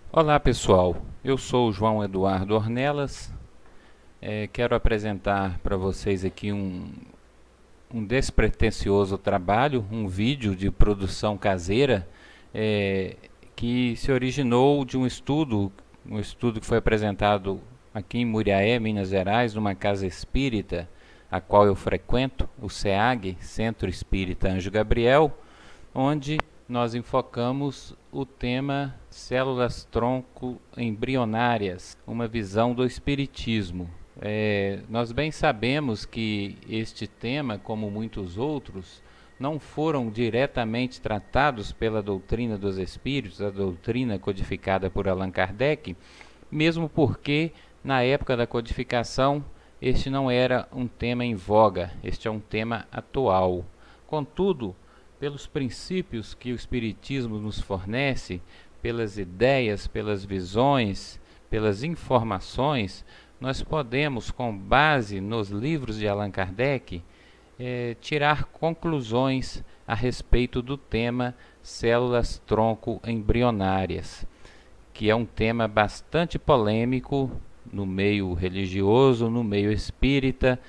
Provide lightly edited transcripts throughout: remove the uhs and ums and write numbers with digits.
Olá pessoal, eu sou o João Eduardo Ornelas. Quero apresentar para vocês aqui um despretensioso trabalho, um vídeo de produção caseira que se originou de um estudo que foi apresentado aqui em Muriaé, Minas Gerais, numa casa espírita a qual eu frequento, o SEAG, Centro Espírita Anjo Gabriel, onde nós enfocamos o tema células-tronco embrionárias, uma visão do espiritismo. Nós bem sabemos que este tema, como muitos outros, não foram diretamente tratados pela doutrina dos espíritos, a doutrina codificada por Allan Kardec, mesmo porque, na época da codificação, este não era um tema em voga, este é um tema atual. Contudo, pelos princípios que o Espiritismo nos fornece, pelas ideias, pelas visões, pelas informações, nós podemos, com base nos livros de Allan Kardec, tirar conclusões a respeito do tema células-tronco embrionárias, que é um tema bastante polêmico no meio religioso, no meio espírita,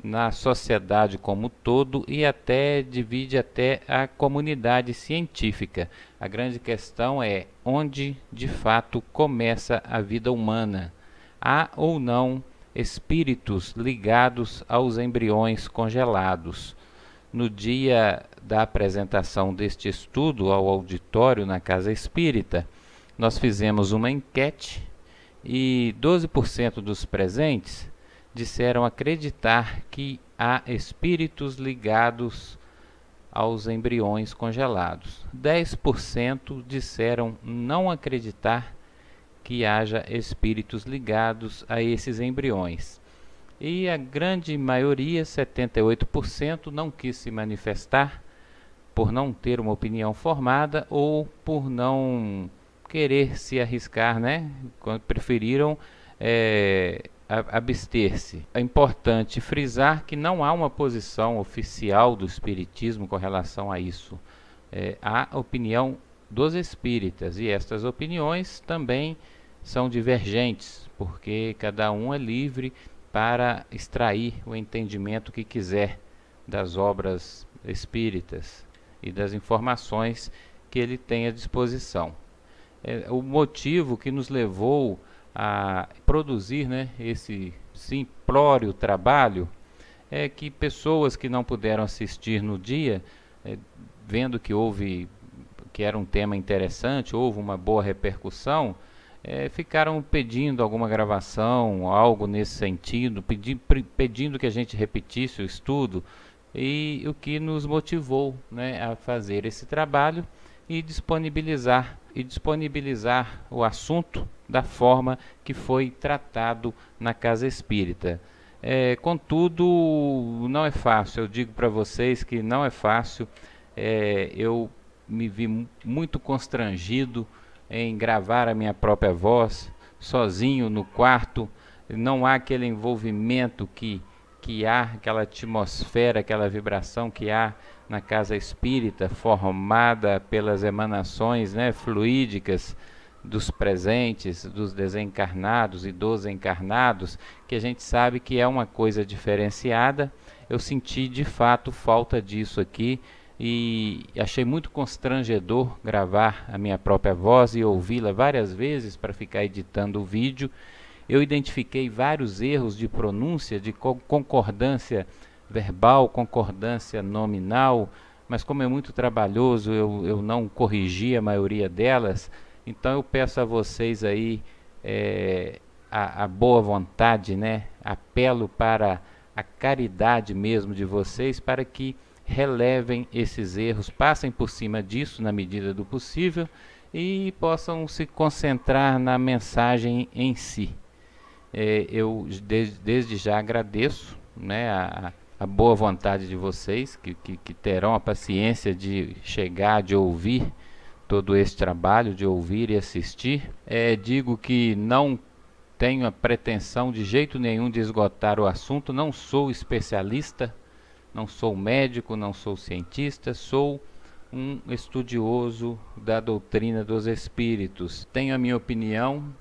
na sociedade como um todo e até divide até a comunidade científica. A grande questão é onde de fato começa a vida humana. Há ou não espíritos ligados aos embriões congelados? No dia da apresentação deste estudo ao auditório na Casa Espírita, nós fizemos uma enquete e 12% dos presentes disseram acreditar que há espíritos ligados aos embriões congelados. 10% disseram não acreditar que haja espíritos ligados a esses embriões. E a grande maioria, 78%, não quis se manifestar por não ter uma opinião formada ou por não querer se arriscar, né? Preferiram abster-se. É importante frisar que não há uma posição oficial do Espiritismo com relação a isso. Há a opinião dos espíritas e estas opiniões também são divergentes, porque cada um é livre para extrair o entendimento que quiser das obras espíritas e das informações que ele tem à disposição. O motivo que nos levou a produzir, né, esse simplório trabalho é que pessoas que não puderam assistir no dia, vendo que era um tema interessante, houve uma boa repercussão, ficaram pedindo alguma gravação, algo nesse sentido, pedindo que a gente repetisse o estudo, e o que nos motivou, né, a fazer esse trabalho e disponibilizar o assunto da forma que foi tratado na Casa Espírita. Contudo, não é fácil, eu digo para vocês que não é fácil. Eu me vi muito constrangido em gravar a minha própria voz, sozinho no quarto. Não há aquele envolvimento que há, aquela atmosfera, aquela vibração que há na Casa Espírita, formada pelas emanações, né, fluídicas dos presentes, dos desencarnados e dos encarnados, que a gente sabe que é uma coisa diferenciada. Eu senti de fato falta disso aqui e achei muito constrangedor gravar a minha própria voz e ouvi-la várias vezes para ficar editando o vídeo. Eu identifiquei vários erros de pronúncia, de concordância verbal, concordância nominal, mas como é muito trabalhoso, eu não corrigi a maioria delas. Então eu peço a vocês aí a boa vontade, né? Apelo para a caridade mesmo de vocês, para que relevem esses erros, passem por cima disso na medida do possível e possam se concentrar na mensagem em si. Eu desde já agradeço, né, a boa vontade de vocês, que terão a paciência de chegar, de ouvir todo esse trabalho, de ouvir e assistir. Digo que não tenho a pretensão de jeito nenhum de esgotar o assunto, não sou especialista, não sou médico, não sou cientista, sou um estudioso da doutrina dos espíritos. Tenho a minha opinião,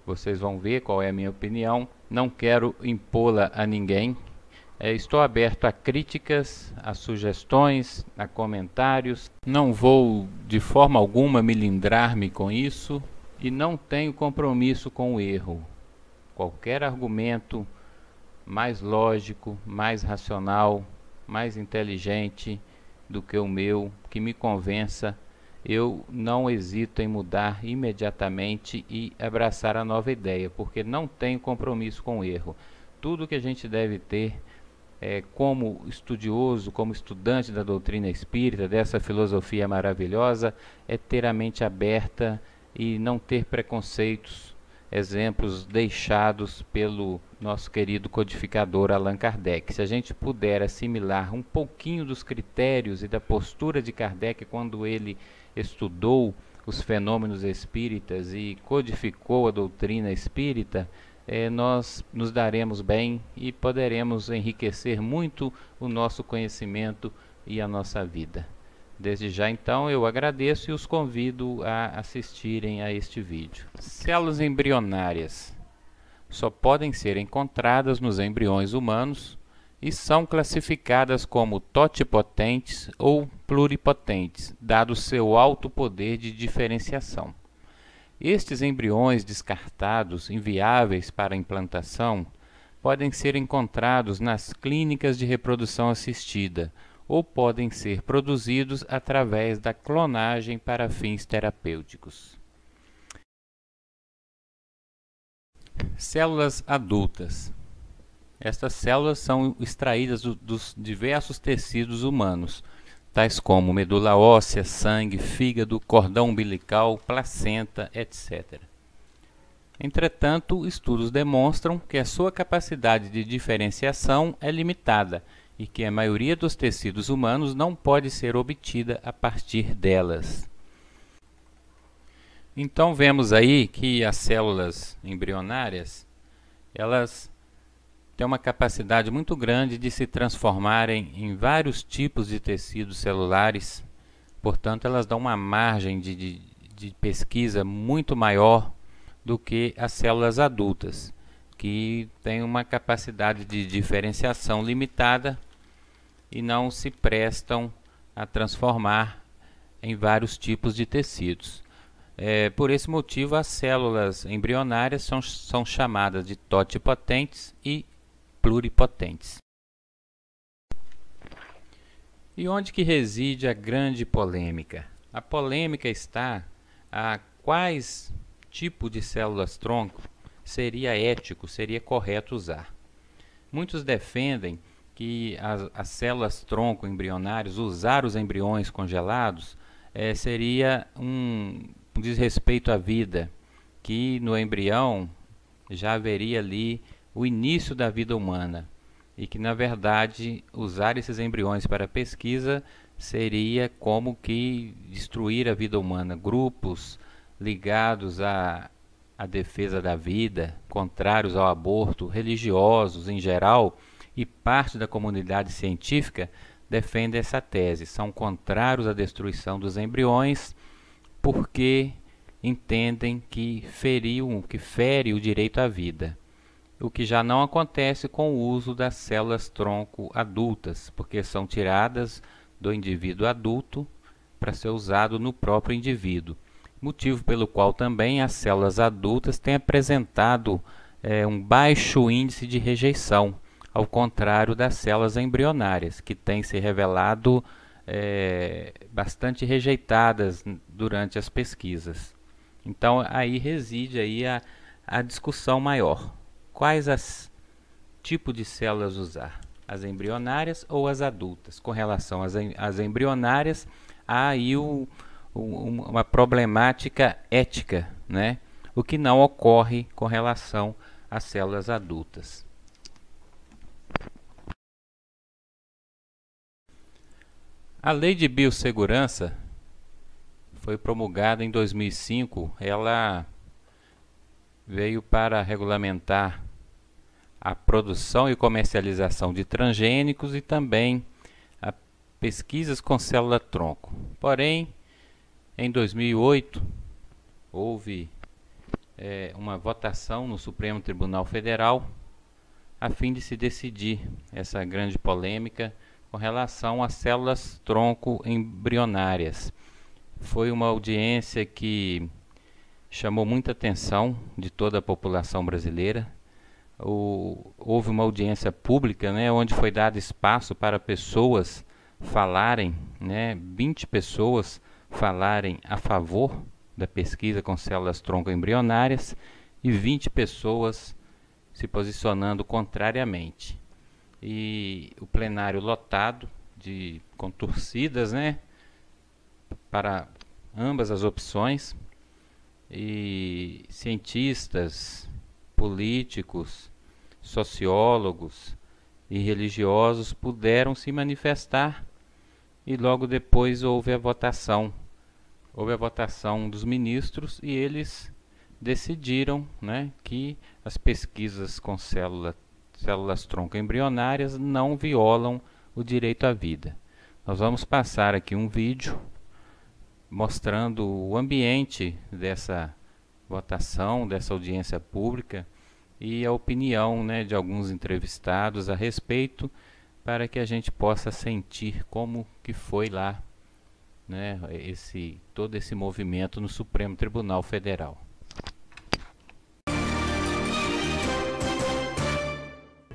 vocês vão ver qual é a minha opinião, não quero impô-la a ninguém. Estou aberto a críticas, a sugestões, a comentários. Não vou de forma alguma melindrar-me com isso e não tenho compromisso com o erro. Qualquer argumento mais lógico, mais racional, mais inteligente do que o meu, que me convença, eu não hesito em mudar imediatamente e abraçar a nova ideia, porque não tenho compromisso com o erro. Tudo que a gente deve ter como estudioso, como estudante da doutrina espírita, dessa filosofia maravilhosa, é ter a mente aberta e não ter preconceitos, exemplos deixados pelo nosso querido codificador Allan Kardec. Se a gente puder assimilar um pouquinho dos critérios e da postura de Kardec quando ele estudou os fenômenos espíritas e codificou a doutrina espírita, nós nos daremos bem e poderemos enriquecer muito o nosso conhecimento e a nossa vida. Desde já, então, eu agradeço e os convido a assistirem a este vídeo. Células embrionárias só podem ser encontradas nos embriões humanos e são classificadas como totipotentes ou pluripotentes, dado seu alto poder de diferenciação. Estes embriões descartados, inviáveis para implantação, podem ser encontrados nas clínicas de reprodução assistida, ou podem ser produzidos através da clonagem para fins terapêuticos. Células adultas. Estas células são extraídas dos diversos tecidos humanos, tais como medula óssea, sangue, fígado, cordão umbilical, placenta, etc. Entretanto, estudos demonstram que a sua capacidade de diferenciação é limitada e que a maioria dos tecidos humanos não pode ser obtida a partir delas. Então vemos aí que as células embrionárias, elas têm uma capacidade muito grande de se transformarem em vários tipos de tecidos celulares, portanto elas dão uma margem de pesquisa muito maior do que as células adultas, que têm uma capacidade de diferenciação limitada e não se prestam a transformar em vários tipos de tecidos. Por esse motivo, as células embrionárias são chamadas de totipotentes e pluripotentes. E onde que reside a grande polêmica? A polêmica está a quais tipo de células-tronco seria ético, seria correto usar. Muitos defendem que as células-tronco embrionárias, usar os embriões congelados, seria um desrespeito à vida, que no embrião já haveria ali o início da vida humana e que, na verdade, usar esses embriões para pesquisa seria como que destruir a vida humana. Grupos ligados à defesa da vida, contrários ao aborto, religiosos em geral e parte da comunidade científica defendem essa tese. São contrários à destruição dos embriões porque entendem que fere o direito à vida. O que já não acontece com o uso das células-tronco adultas, porque são tiradas do indivíduo adulto para ser usado no próprio indivíduo. Motivo pelo qual também as células adultas têm apresentado um baixo índice de rejeição, ao contrário das células embrionárias, que têm se revelado bastante rejeitadas durante as pesquisas. Então aí reside aí a discussão maior. Quais tipo de células usar? As embrionárias ou as adultas? Com relação às embrionárias, há aí uma problemática ética, né? O que não ocorre com relação às células adultas. A Lei de Biossegurança foi promulgada em 2005. Ela veio para regulamentar a produção e comercialização de transgênicos e também pesquisas com célula-tronco. Porém, em 2008, houve uma votação no Supremo Tribunal Federal a fim de se decidir essa grande polêmica com relação às células-tronco embrionárias. Foi uma audiência que chamou muita atenção de toda a população brasileira. Houve uma audiência pública, né, onde foi dado espaço para pessoas falarem, né, 20 pessoas falarem a favor da pesquisa com células-tronco embrionárias e 20 pessoas se posicionando contrariamente. E o plenário lotado, com torcidas, né, para ambas as opções, e cientistas, políticos, sociólogos e religiosos puderam se manifestar, e logo depois houve a votação. Houve a votação dos ministros e eles decidiram, né, que as pesquisas com células-tronco embrionárias não violam o direito à vida. Nós vamos passar aqui um vídeo mostrando o ambiente dessa votação, dessa audiência pública e a opinião, né, de alguns entrevistados a respeito, para que a gente possa sentir como que foi lá, né, todo esse movimento no Supremo Tribunal Federal.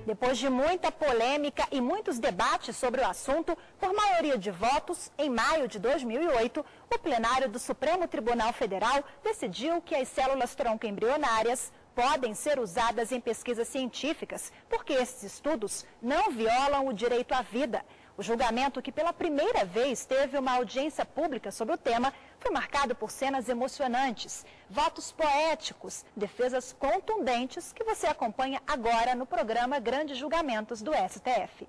Depois de muita polêmica e muitos debates sobre o assunto, por maioria de votos, em maio de 2008, o plenário do Supremo Tribunal Federal decidiu que as células-tronco embrionárias podem ser usadas em pesquisas científicas, porque esses estudos não violam o direito à vida. O julgamento, que pela primeira vez teve uma audiência pública sobre o tema, foi marcado por cenas emocionantes, votos poéticos, defesas contundentes que você acompanha agora no programa Grandes Julgamentos do STF.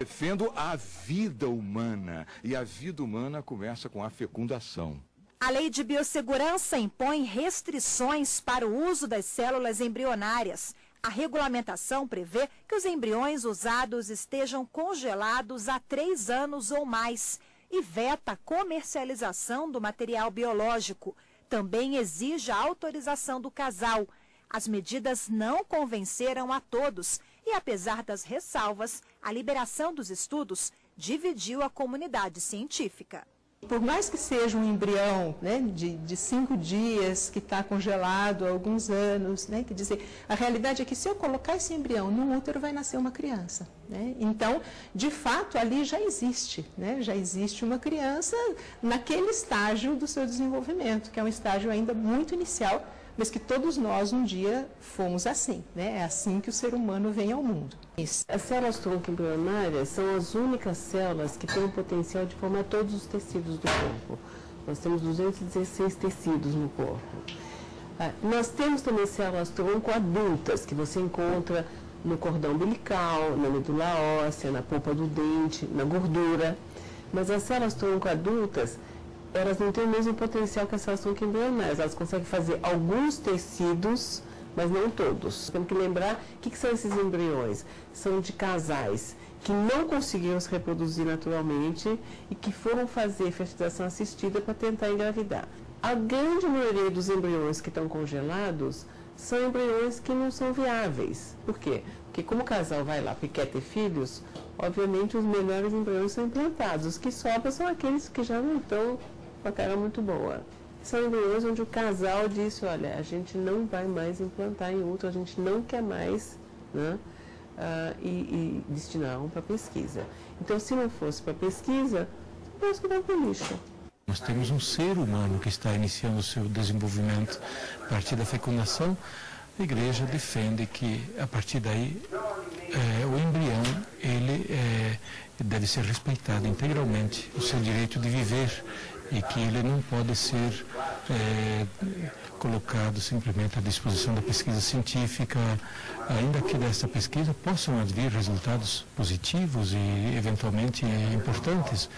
Defendo a vida humana, e a vida humana começa com a fecundação. A Lei de Biossegurança impõe restrições para o uso das células embrionárias. A regulamentação prevê que os embriões usados estejam congelados há 3 anos ou mais e veta a comercialização do material biológico. Também exige a autorização do casal. As medidas não convenceram a todos e, apesar das ressalvas, a liberação dos estudos dividiu a comunidade científica. Por mais que seja um embrião, né, de 5 dias, que está congelado há alguns anos, né, quer dizer, a realidade é que se eu colocar esse embrião no útero, vai nascer uma criança. Né? Então, de fato, ali já existe, né, já existe uma criança naquele estágio do seu desenvolvimento, que é um estágio ainda muito inicial, mas que todos nós um dia fomos assim, né? É assim que o ser humano vem ao mundo. As células-tronco embrionárias são as únicas células que têm o potencial de formar todos os tecidos do corpo. Nós temos 216 tecidos no corpo. Nós temos também células-tronco adultas, que você encontra no cordão umbilical, na medula óssea, na polpa do dente, na gordura. Mas as células-tronco adultas, elas não têm o mesmo potencial que as células-tronco embrionárias. Elas conseguem fazer alguns tecidos, mas não todos. Temos que lembrar o que são esses embriões. São de casais que não conseguiram se reproduzir naturalmente e que foram fazer fertilização assistida para tentar engravidar. A grande maioria dos embriões que estão congelados são embriões que não são viáveis. Por quê? Porque como o casal vai lá porque quer ter filhos, obviamente os melhores embriões são implantados. Os que sobram são aqueles que já não estão com a cara muito boa. São embriões onde o casal disse, olha, a gente não vai mais implantar em útero, a gente não quer mais, né, e destinaram para pesquisa. Então, se não fosse para pesquisa, nós que dá para o lixo. Nós temos um ser humano que está iniciando o seu desenvolvimento a partir da fecundação. A igreja defende que, a partir daí, o embrião ele deve ser respeitado integralmente, o seu direito de viver, e que ele não pode ser colocado simplesmente à disposição da pesquisa científica, ainda que desta pesquisa possam advir resultados positivos e eventualmente importantes,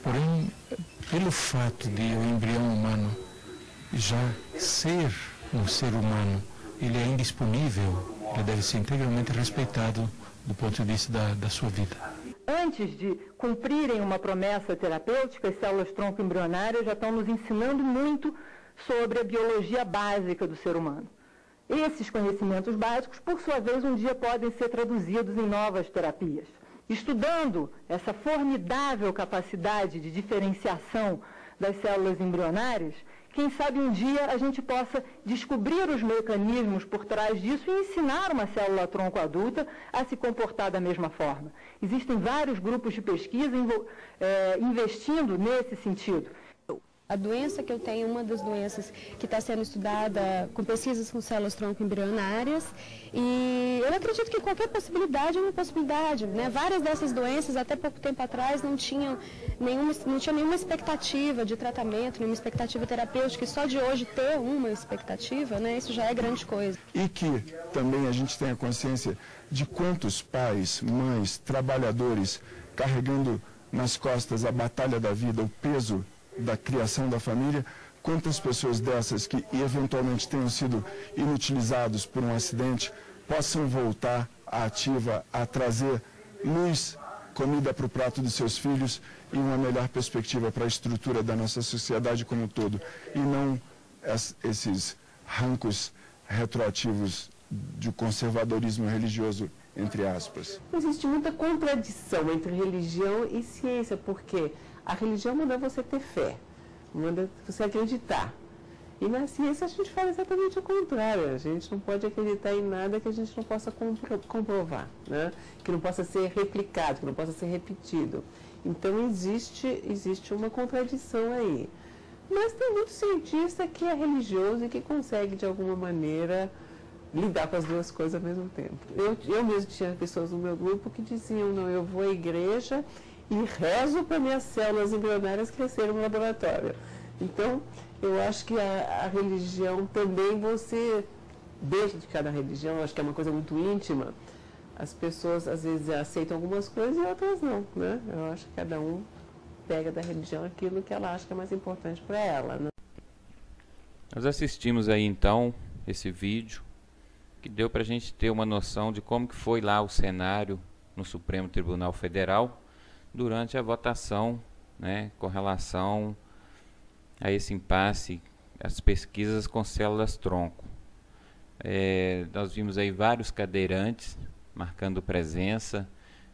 porém, pelo fato de o embrião humano já ser um ser humano, ele é indisponível, ele deve ser integralmente respeitado do ponto de vista da sua vida. Antes de cumprirem uma promessa terapêutica, as células-tronco embrionárias já estão nos ensinando muito sobre a biologia básica do ser humano. Esses conhecimentos básicos, por sua vez, um dia podem ser traduzidos em novas terapias. Estudando essa formidável capacidade de diferenciação das células embrionárias, quem sabe um dia a gente possa descobrir os mecanismos por trás disso e ensinar uma célula-tronco adulta a se comportar da mesma forma. Existem vários grupos de pesquisa investindo nesse sentido. A doença que eu tenho, uma das doenças que está sendo estudada com pesquisas com células-tronco embrionárias, e eu acredito que qualquer possibilidade é uma possibilidade, né? Várias dessas doenças, até pouco tempo atrás, não tinha nenhuma expectativa de tratamento, nenhuma expectativa terapêutica, e só de hoje ter uma expectativa, né? Isso já é grande coisa. E que também a gente tenha consciência de quantos pais, mães, trabalhadores, carregando nas costas a batalha da vida, o peso da criação da família, quantas pessoas dessas que eventualmente tenham sido inutilizados por um acidente possam voltar à ativa, a trazer luz, comida para o prato dos seus filhos e uma melhor perspectiva para a estrutura da nossa sociedade como um todo, e não esses rancos retroativos de conservadorismo religioso, entre aspas. Existe muita contradição entre religião e ciência, porque a religião manda você ter fé, manda você acreditar. E na ciência a gente fala exatamente o contrário. A gente não pode acreditar em nada que a gente não possa comprovar, né? Que não possa ser replicado, que não possa ser repetido. Então existe uma contradição aí. Mas tem muito cientista que é religioso e que consegue, de alguma maneira, lidar com as duas coisas ao mesmo tempo. Eu mesmo tinha pessoas no meu grupo que diziam, não, eu vou à igreja e rezo para minhas células embrionárias crescerem no laboratório. Então, eu acho que a religião também, dentro de cada religião, acho que é uma coisa muito íntima, as pessoas às vezes aceitam algumas coisas e outras não, né? Eu acho que cada um pega da religião aquilo que ela acha que é mais importante para ela, né? Nós assistimos aí então esse vídeo que deu para a gente ter uma noção de como que foi lá o cenário no Supremo Tribunal Federal durante a votação, né, com relação a esse impasse, as pesquisas com células-tronco. Nós vimos aí vários cadeirantes marcando presença.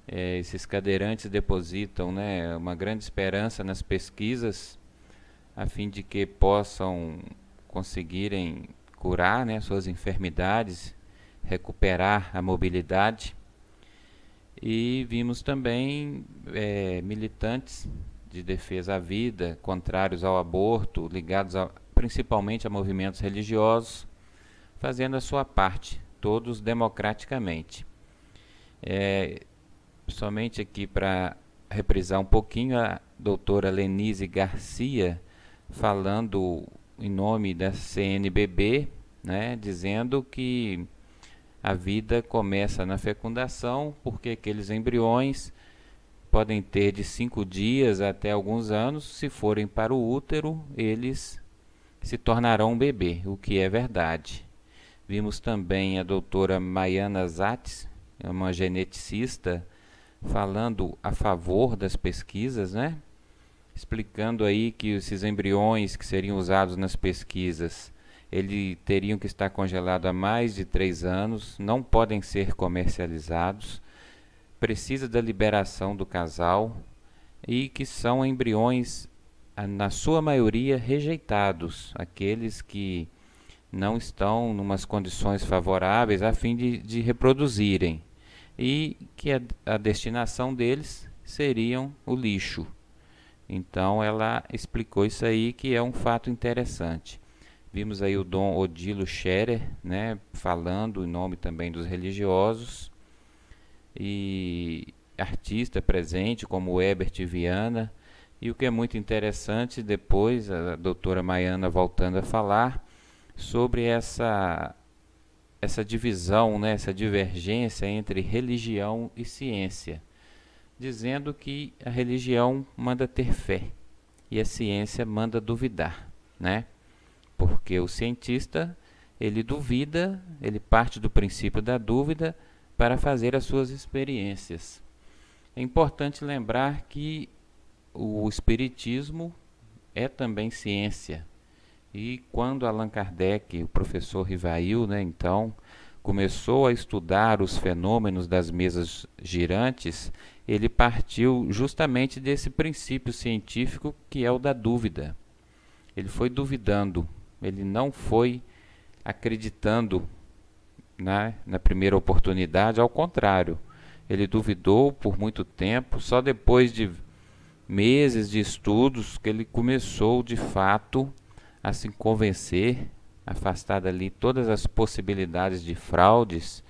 Esses cadeirantes depositam, né, uma grande esperança nas pesquisas, a fim de que possam conseguirem curar, né, suas enfermidades, recuperar a mobilidade. E vimos também militantes de defesa à vida, contrários ao aborto, ligados principalmente a movimentos religiosos, fazendo a sua parte, todos democraticamente. Somente aqui para reprisar um pouquinho, a doutora Lenise Garcia, falando em nome da CNBB, né, dizendo que a vida começa na fecundação, porque aqueles embriões podem ter de 5 dias até alguns anos. Se forem para o útero, eles se tornarão um bebê, o que é verdade. Vimos também a doutora Maiana Zatz, uma geneticista, falando a favor das pesquisas, né? Explicando aí que esses embriões que seriam usados nas pesquisas, eles teriam que estar congelados há mais de 3 anos, não podem ser comercializados, precisa da liberação do casal, e que são embriões, na sua maioria, rejeitados, aqueles que não estão em umas condições favoráveis a fim de reproduzirem, e que a destinação deles seriam o lixo. Então ela explicou isso aí, que é um fato interessante. Vimos aí o Dom Odilo Scherer, né, falando em nome também dos religiosos, e artista presente como o Herbert Viana, E o que é muito interessante, depois a doutora Maiana voltando a falar sobre essa divisão, né, essa divergência entre religião e ciência, dizendo que a religião manda ter fé e a ciência manda duvidar, né? Porque o cientista, ele duvida, ele parte do princípio da dúvida para fazer as suas experiências. É importante lembrar que o espiritismo é também ciência. E quando Allan Kardec, o professor Rivail, né, então, começou a estudar os fenômenos das mesas girantes, ele partiu justamente desse princípio científico que é o da dúvida. Ele foi duvidando, ele não foi acreditando na primeira oportunidade, ao contrário. Ele duvidou por muito tempo, só depois de meses de estudos que ele começou de fato a se convencer, afastar dali todas as possibilidades de fraudes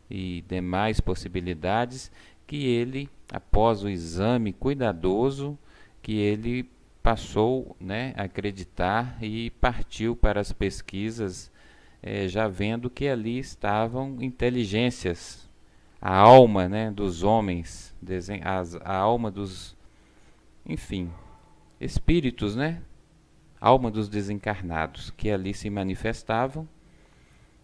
e demais possibilidades, que ele, após o exame cuidadoso, que ele passou, né, a acreditar e partiu para as pesquisas, já vendo que ali estavam inteligências, a alma, né, dos homens, a alma dos, enfim, espíritos, né? Alma dos desencarnados, que ali se manifestavam,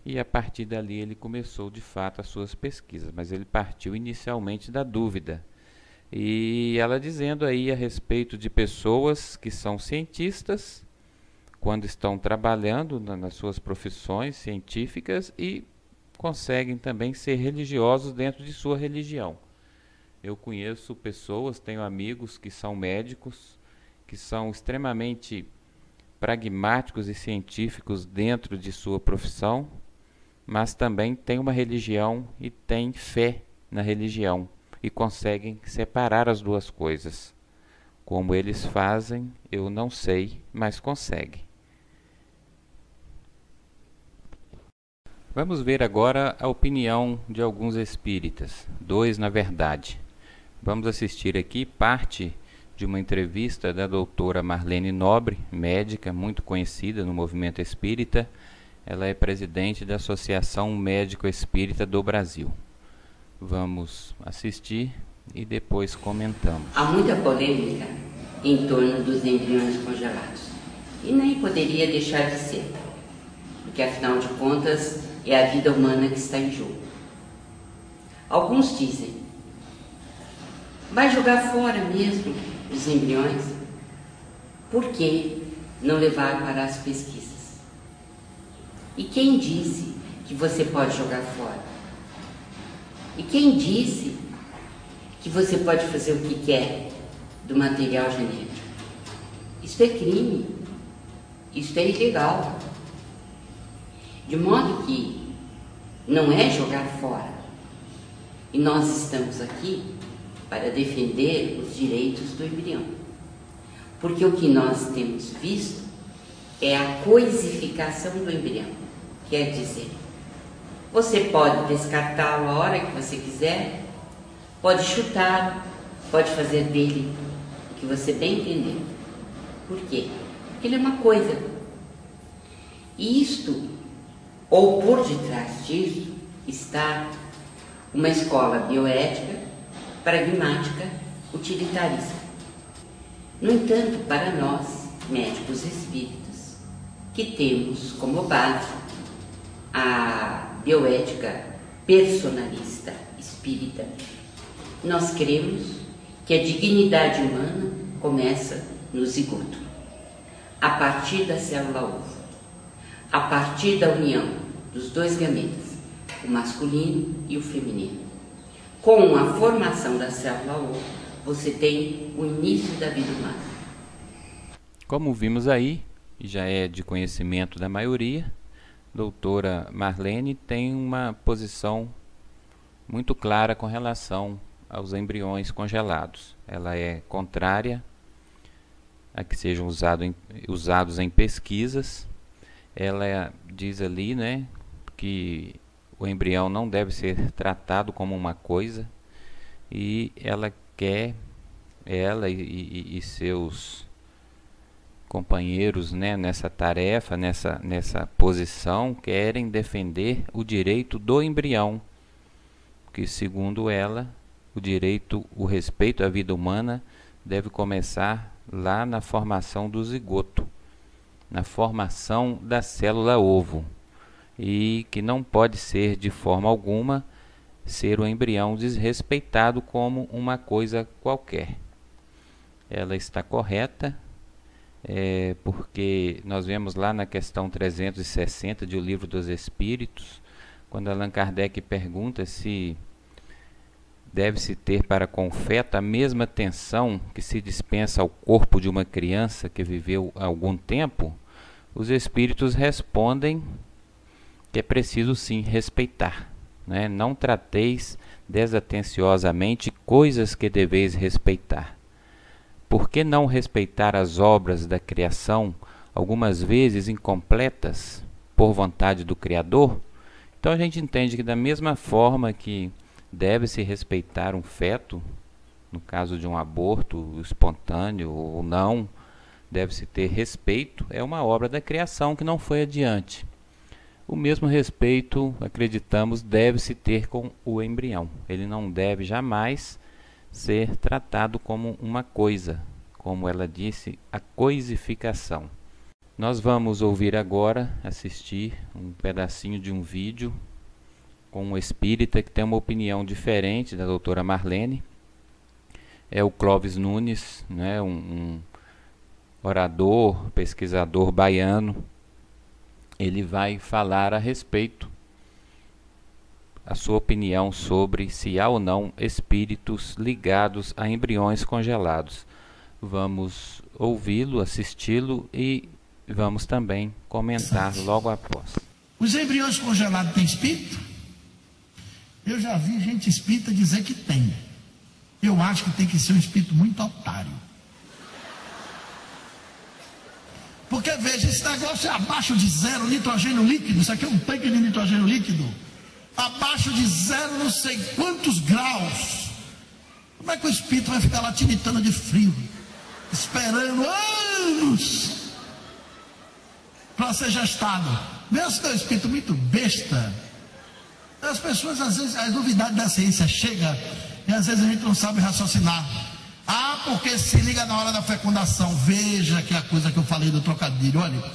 e a partir dali ele começou de fato as suas pesquisas, mas ele partiu inicialmente da dúvida. E ela dizendo aí a respeito de pessoas que são cientistas, quando estão trabalhando nas suas profissões científicas e conseguem também ser religiosos dentro de sua religião. Eu conheço pessoas, tenho amigos que são médicos, que são extremamente pragmáticos e científicos dentro de sua profissão, mas também têm uma religião e têm fé na religião e conseguem separar as duas coisas. Como eles fazem, eu não sei, mas conseguem. Vamos ver agora a opinião de alguns espíritas, 2 na verdade. Vamos assistir aqui parte de uma entrevista da doutora Marlene Nobre, médica muito conhecida no movimento espírita. Ela é presidente da Associação Médico Espírita do Brasil. Vamos assistir e depois comentamos. Há muita polêmica em torno dos embriões congelados. E nem poderia deixar de ser, porque afinal de contas é a vida humana que está em jogo. Alguns dizem: vai jogar fora mesmo os embriões? Por que não levar para as pesquisas? E quem disse que você pode jogar fora? E quem disse que você pode fazer o que quer do material genético? Isso é crime, isso é ilegal. De modo que não é jogar fora. E nós estamos aqui para defender os direitos do embrião. Porque o que nós temos visto é a coisificação do embrião. Quer dizer, você pode descartá-lo a hora que você quiser, pode chutá-lo, pode fazer dele o que você bem entender. Por quê? Porque ele é uma coisa. E isto, ou por detrás disso, está uma escola bioética, pragmática, utilitarista. No entanto, para nós, médicos espíritas, que temos como base a bioética personalista espírita, nós cremos que a dignidade humana começa no zigoto, a partir da célula ovo, a partir da união dos dois gametas, o masculino e o feminino. Com a formação da célula ovo, você tem o início da vida humana. Como vimos aí, e já é de conhecimento da maioria, doutora Marlene tem uma posição muito clara com relação aos embriões congelados. Ela é contrária a que sejam usados em pesquisas. Ela diz ali, né, que o embrião não deve ser tratado como uma coisa, e ela quer ela e seus companheiros, né, nessa tarefa, nessa posição, querem defender o direito do embrião, que segundo ela, o respeito à vida humana deve começar lá na formação do zigoto, na formação da célula ovo, e que não pode ser de forma alguma ser o embrião desrespeitado como uma coisa qualquer. Ela está correta, porque nós vemos lá na questão 360 de O Livro dos Espíritos, quando Allan Kardec pergunta se deve-se ter para com o feto a mesma atenção que se dispensa ao corpo de uma criança que viveu há algum tempo, os espíritos respondem que é preciso sim respeitar, né? Não trateis desatenciosamente coisas que deveis respeitar. Por que não respeitar as obras da criação, algumas vezes incompletas, por vontade do Criador? Então a gente entende que da mesma forma que deve-se respeitar um feto, no caso de um aborto espontâneo ou não, deve-se ter respeito, é uma obra da criação que não foi adiante. O mesmo respeito, acreditamos, deve-se ter com o embrião. Ele não deve jamais ser tratado como uma coisa, como ela disse, a coisificação. Nós vamos ouvir agora, assistir um pedacinho de um vídeo com um espírita que tem uma opinião diferente da doutora Marlene. É o Clóvis Nunes, né, um orador, pesquisador baiano. Ele vai falar a respeito, a sua opinião sobre se há ou não espíritos ligados a embriões congelados. Vamos ouvi-lo, assisti-lo e vamos também comentar logo após. Os embriões congelados têm espírito? Eu já vi gente espírita dizer que tem. Eu acho que tem que ser um espírito muito otário. Porque, veja, esse negócio é abaixo de 0 nitrogênio líquido. Isso aqui é um tanque de nitrogênio líquido. Abaixo de 0 não sei quantos graus. Como é que o espírito vai ficar lá tiritando de frio? Esperando anos para ser gestado. Mesmo que é um espírito muito besta. As pessoas, às vezes, as novidades da ciência chegam e às vezes a gente não sabe raciocinar. Ah, porque se liga na hora da fecundação. Veja que a coisa que eu falei do trocadilho. Olha,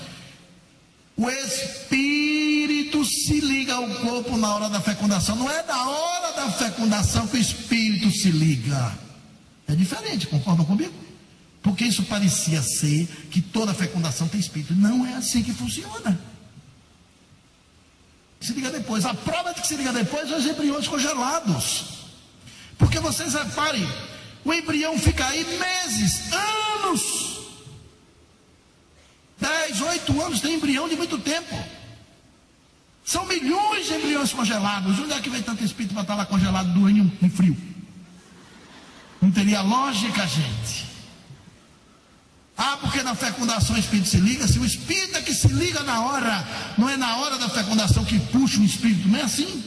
o espírito se liga ao corpo na hora da fecundação. Não é na hora da fecundação que o espírito se liga. É diferente, concordam comigo? Porque isso parecia ser que toda fecundação tem espírito. Não é assim que funciona. Se liga depois. A prova de que se liga depois é os embriões congelados. Porque vocês reparem, o embrião fica aí meses, anos. 10, 8 anos, tem embrião de muito tempo. São milhões de embriões congelados. Onde é que vem tanto espírito para estar lá congelado doendo em frio? Não teria lógica, gente. Ah, porque na fecundação o espírito se liga. Se o espírito é que se liga na hora, não é na hora da fecundação que puxa o espírito, não é assim.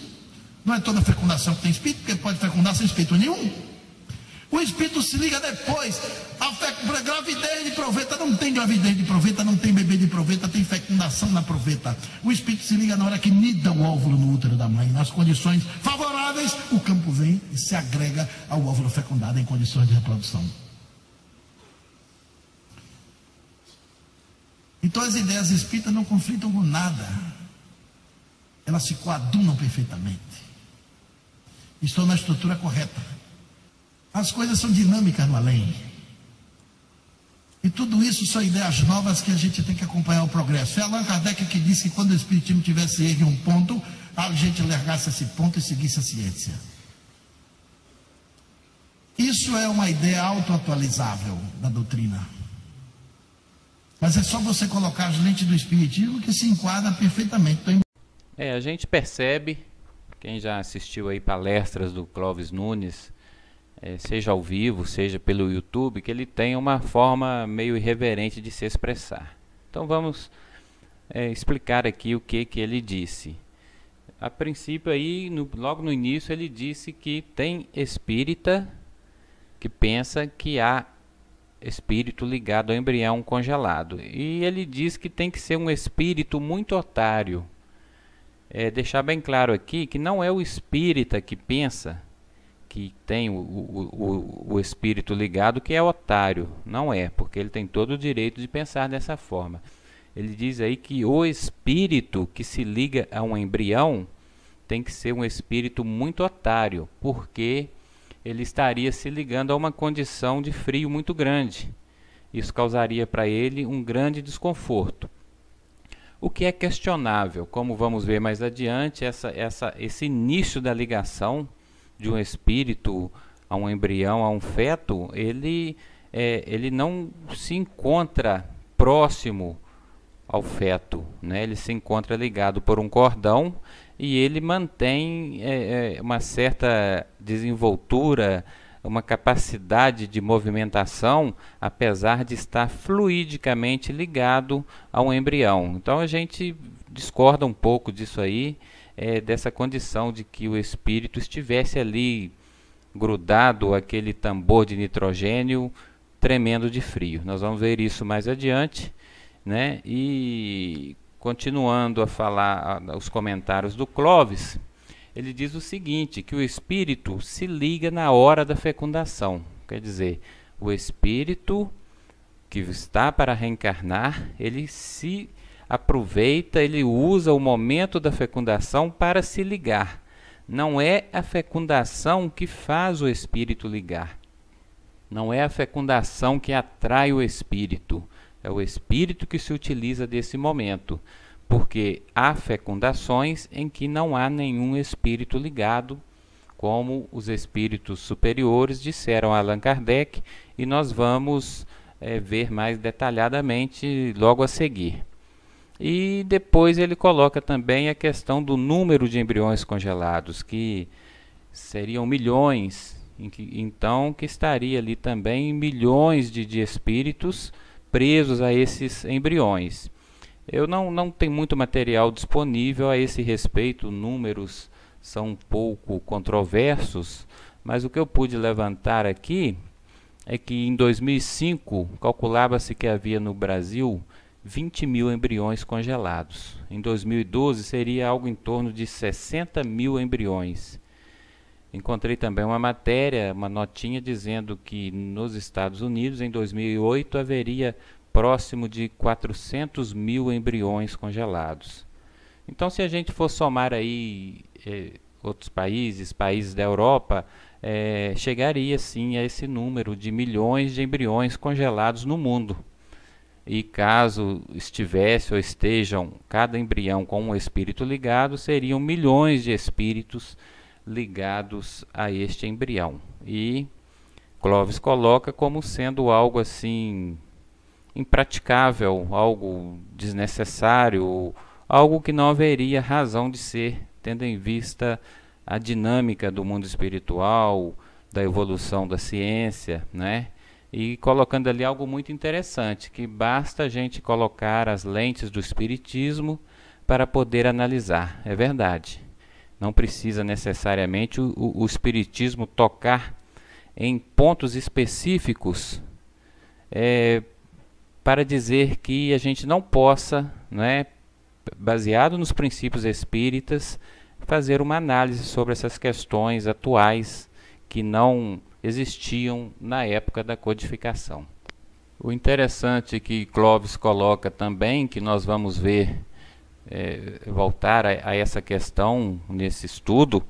Não é toda fecundação que tem espírito, porque pode fecundar sem espírito nenhum. O espírito se liga depois. A gravidez de proveta não tem gravidez de proveta, não tem bebê de proveta, tem fecundação na proveta. O espírito se liga na hora que nida o óvulo no útero da mãe. Nas condições favoráveis, o campo vem e se agrega ao óvulo fecundado em condições de reprodução. Então as ideias espíritas não conflitam com nada. Elas se coadunam perfeitamente. Estão na estrutura correta. As coisas são dinâmicas no além. E tudo isso são ideias novas que a gente tem que acompanhar o progresso. É Allan Kardec que disse que quando o espiritismo tivesse erro em um ponto, a gente largasse esse ponto e seguisse a ciência. Isso é uma ideia autoatualizável da doutrina. Mas é só você colocar as lentes do espiritismo que se enquadra perfeitamente. A gente percebe, quem já assistiu aí palestras do Clóvis Nunes, seja ao vivo, seja pelo YouTube, que ele tem uma forma meio irreverente de se expressar. Então vamos explicar aqui o que ele disse. A princípio aí, logo no início, ele disse que tem espírita que pensa que há espírito ligado ao embrião congelado. E ele diz que tem que ser um espírito muito otário. Deixar bem claro aqui que não é o espírita que pensa que tem o espírito ligado que é otário. Não é, porque ele tem todo o direito de pensar dessa forma. Ele diz aí que o espírito que se liga a um embrião tem que ser um espírito muito otário, porque ele estaria se ligando a uma condição de frio muito grande. Isso causaria para ele um grande desconforto. O que é questionável, como vamos ver mais adiante, esse início da ligação de um espírito a um embrião, a um feto, ele não se encontra próximo ao feto, né? Ele se encontra ligado por um cordão e ele mantém uma certa desenvoltura, uma capacidade de movimentação, apesar de estar fluidicamente ligado a um embrião. Então a gente discorda um pouco disso aí, dessa condição de que o espírito estivesse ali grudado àquele tambor de nitrogênio tremendo de frio. Nós vamos ver isso mais adiante, né? E continuando a falar os comentários do Clovis, ele diz o seguinte, que o espírito se liga na hora da fecundação. Quer dizer, o espírito que está para reencarnar, ele se aproveita, ele usa o momento da fecundação para se ligar. Não é a fecundação que faz o espírito ligar. Não é a fecundação que atrai o espírito. É o espírito que se utiliza desse momento. Porque há fecundações em que não há nenhum espírito ligado, como os espíritos superiores disseram a Allan Kardec, e nós vamos ver mais detalhadamente logo a seguir. E depois ele coloca também a questão do número de embriões congelados, que seriam milhões, então que estaria ali também milhões de espíritos presos a esses embriões. Eu não tenho muito material disponível a esse respeito, números são um pouco controversos, mas o que eu pude levantar aqui é que em 2005 calculava-se que havia no Brasil 20 mil embriões congelados. Em 2012 seria algo em torno de 60 mil embriões. Encontrei também uma matéria, uma notinha dizendo que nos Estados Unidos em 2008 haveria próximo de 400 mil embriões congelados. Então, se a gente for somar aí outros países da Europa, chegaria sim a esse número de milhões de embriões congelados no mundo. E caso estivesse ou estejam cada embrião com um espírito ligado, seriam milhões de espíritos ligados a este embrião. E Clovis coloca como sendo algo assim impraticável, algo desnecessário, algo que não haveria razão de ser, tendo em vista a dinâmica do mundo espiritual, da evolução da ciência, né? E colocando ali algo muito interessante, que basta a gente colocar as lentes do espiritismo para poder analisar. É verdade. Não precisa necessariamente o espiritismo tocar em pontos específicos para dizer que a gente não possa, né, baseado nos princípios espíritas, fazer uma análise sobre essas questões atuais que não existiam na época da codificação. O interessante que Clovis coloca também, que nós vamos ver, voltar a essa questão nesse estudo,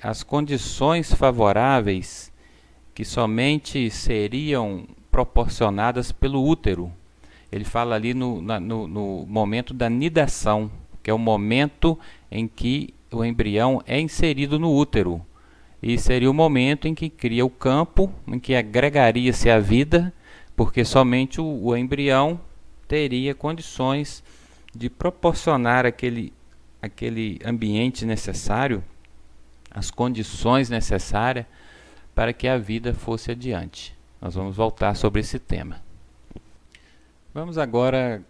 as condições favoráveis que somente seriam proporcionadas pelo útero. Ele fala ali no momento da nidação, que é o momento em que o embrião é inserido no útero. E seria o momento em que cria o campo, em que agregaria-se a vida, porque somente o embrião teria condições de proporcionar aquele ambiente necessário, as condições necessárias para que a vida fosse adiante. Nós vamos voltar sobre esse tema. Vamos agora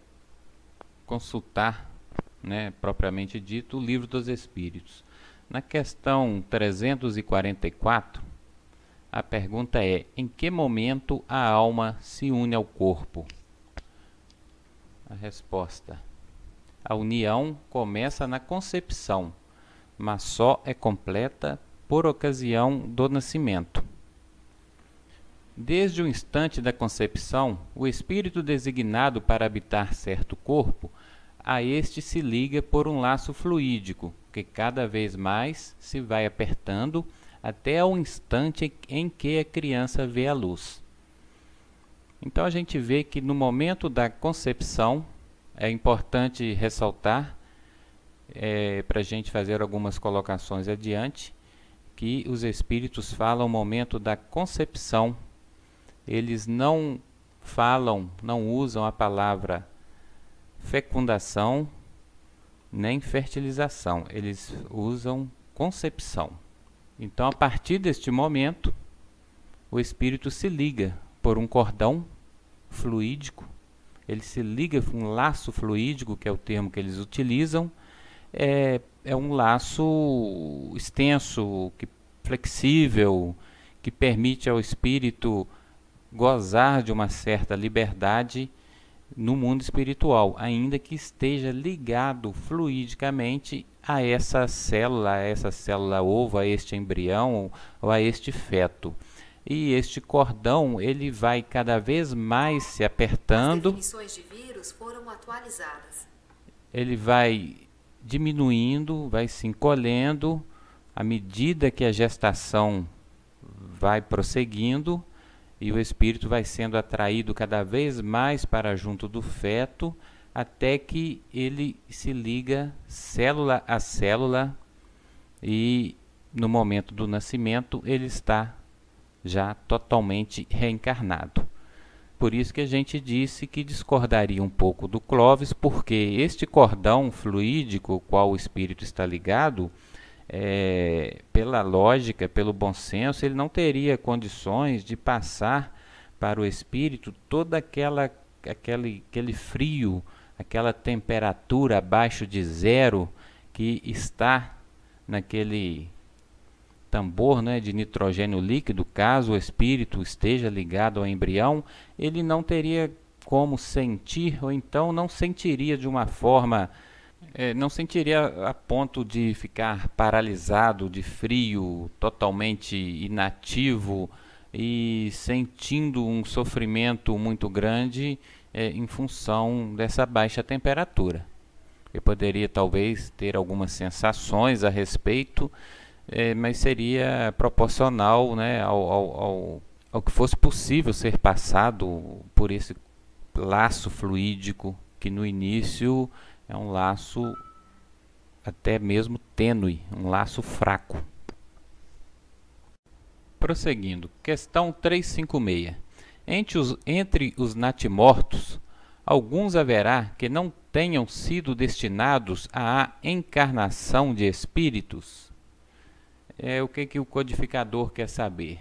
consultar, né, propriamente dito, o Livro dos Espíritos. Na questão 344, A pergunta é: em que momento a alma se une ao corpo? A resposta: a união começa na concepção, mas só é completa por ocasião do nascimento. Desde o instante da concepção, o espírito designado para habitar certo corpo, a este se liga por um laço fluídico, que cada vez mais se vai apertando até o instante em que a criança vê a luz. Então a gente vê que no momento da concepção, é importante ressaltar, para a gente fazer algumas colocações adiante, que os espíritos falam no momento da concepção. Eles não falam, não usam a palavra fecundação nem fertilização, eles usam concepção. Então, a partir deste momento, o espírito se liga por um cordão fluídico, ele se liga por um laço fluídico, que é o termo que eles utilizam, é um laço extenso, flexível, que permite ao espírito gozar de uma certa liberdade no mundo espiritual, ainda que esteja ligado fluidicamente a essa célula ovo, a este embrião ou a este feto. E este cordão, ele vai cada vez mais se apertando. As definições de vírus foram atualizadas. Ele vai diminuindo, vai se encolhendo à medida que a gestação vai prosseguindo, e o espírito vai sendo atraído cada vez mais para junto do feto, até que ele se liga célula a célula, e no momento do nascimento ele está já totalmente reencarnado. Por isso que a gente disse que discordaria um pouco do Clóvis, porque este cordão fluídico, qual o espírito está ligado, pela lógica, pelo bom senso, ele não teria condições de passar para o espírito toda aquele frio, aquela temperatura abaixo de zero que está naquele tambor, né, de nitrogênio líquido. Caso o espírito esteja ligado ao embrião, ele não teria como sentir, ou então não sentiria de uma forma, não sentiria a ponto de ficar paralisado de frio, totalmente inativo e sentindo um sofrimento muito grande em função dessa baixa temperatura. Ele poderia talvez ter algumas sensações a respeito, mas seria proporcional, né, ao que fosse possível ser passado por esse laço fluídico, que no início é um laço até mesmo tênue, um laço fraco. Prosseguindo, questão 356. Entre os natimortos, alguns haverá que não tenham sido destinados à encarnação de espíritos? O que o codificador quer saber?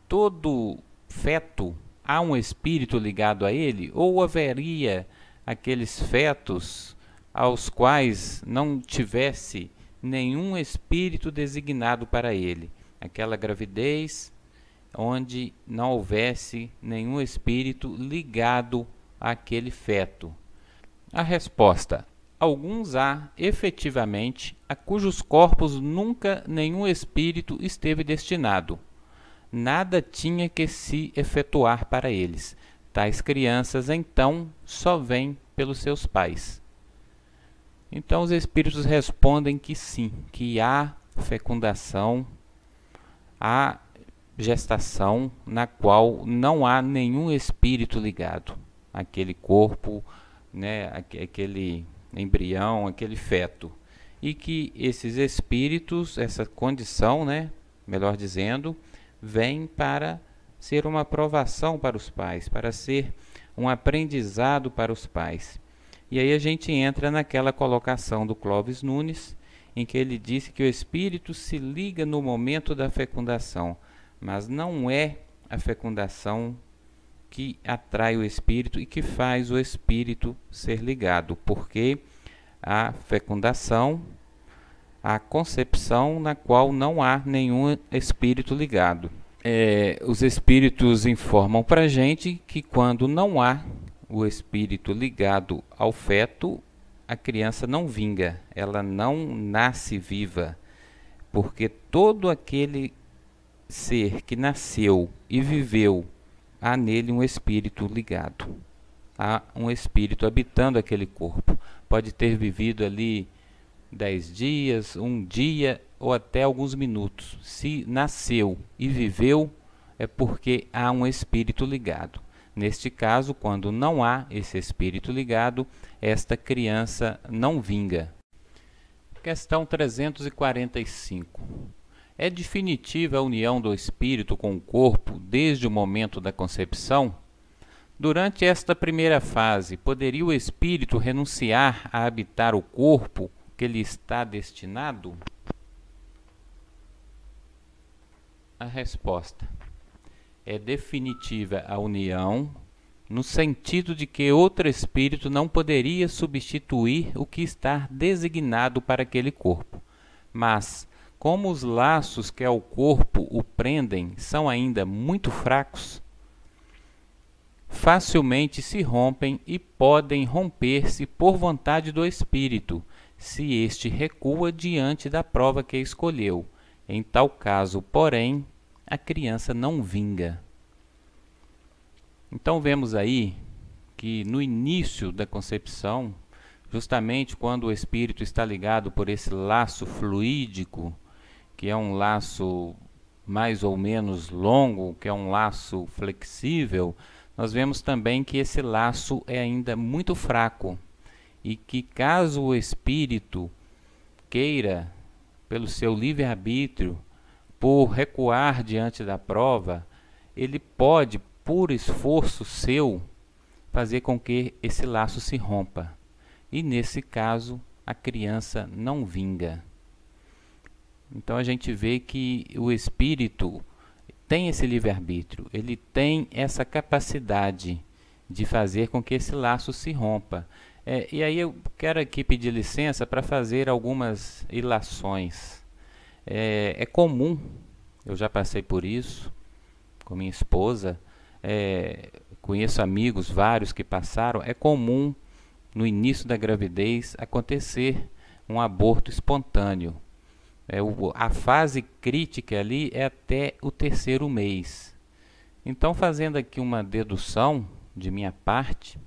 Todo feto há um espírito ligado a ele? Ou haveria aqueles fetos aos quais não tivesse nenhum espírito designado para ele? Aquela gravidez onde não houvesse nenhum espírito ligado àquele feto. A resposta: alguns há, efetivamente, a cujos corpos nunca nenhum espírito esteve destinado. Nada tinha que se efetuar para eles. Tais crianças, então, só vêm pelos seus pais. Então, os espíritos respondem que sim, que há fecundação, há gestação na qual não há nenhum espírito ligado àquele corpo, né, aquele embrião, aquele feto. E que esses espíritos, essa condição, né, melhor dizendo, vem para ser uma provação para os pais, para ser um aprendizado para os pais. E aí a gente entra naquela colocação do Clóvis Nunes, em que ele disse que o espírito se liga no momento da fecundação, mas não é a fecundação que atrai o espírito e que faz o espírito ser ligado, porque a fecundação, a concepção na qual não há nenhum espírito ligado. os espíritos informam para a gente que quando não há o espírito ligado ao feto, a criança não vinga, ela não nasce viva, porque todo aquele ser que nasceu e viveu, há nele um espírito ligado, há um espírito habitando aquele corpo. Pode ter vivido ali 10 dias, um dia ou até alguns minutos. Se nasceu e viveu, é porque há um espírito ligado. Neste caso, quando não há esse espírito ligado, esta criança não vinga. Questão 345. É definitiva a união do espírito com o corpo desde o momento da concepção? Durante esta primeira fase, poderia o espírito renunciar a habitar o corpo que lhe está destinado? A resposta: é definitiva a união, no sentido de que outro espírito não poderia substituir o que está designado para aquele corpo. Mas, como os laços que ao corpo o prendem são ainda muito fracos, facilmente se rompem e podem romper-se por vontade do espírito, se este recua diante da prova que escolheu. Em tal caso, porém, a criança não vinga. Então vemos aí que no início da concepção, justamente quando o espírito está ligado por esse laço fluídico, que é um laço mais ou menos longo, que é um laço flexível, nós vemos também que esse laço é ainda muito fraco e que caso o espírito queira, pelo seu livre-arbítrio, por recuar diante da prova, ele pode, por esforço seu, fazer com que esse laço se rompa. E nesse caso, a criança não vinga. Então a gente vê que o espírito tem esse livre-arbítrio, ele tem essa capacidade de fazer com que esse laço se rompa. E aí eu quero aqui pedir licença para fazer algumas ilações. É comum, eu já passei por isso com minha esposa, conheço amigos vários que passaram, é comum no início da gravidez acontecer um aborto espontâneo. A fase crítica ali é até o 3º mês. Então, fazendo aqui uma dedução de minha parte,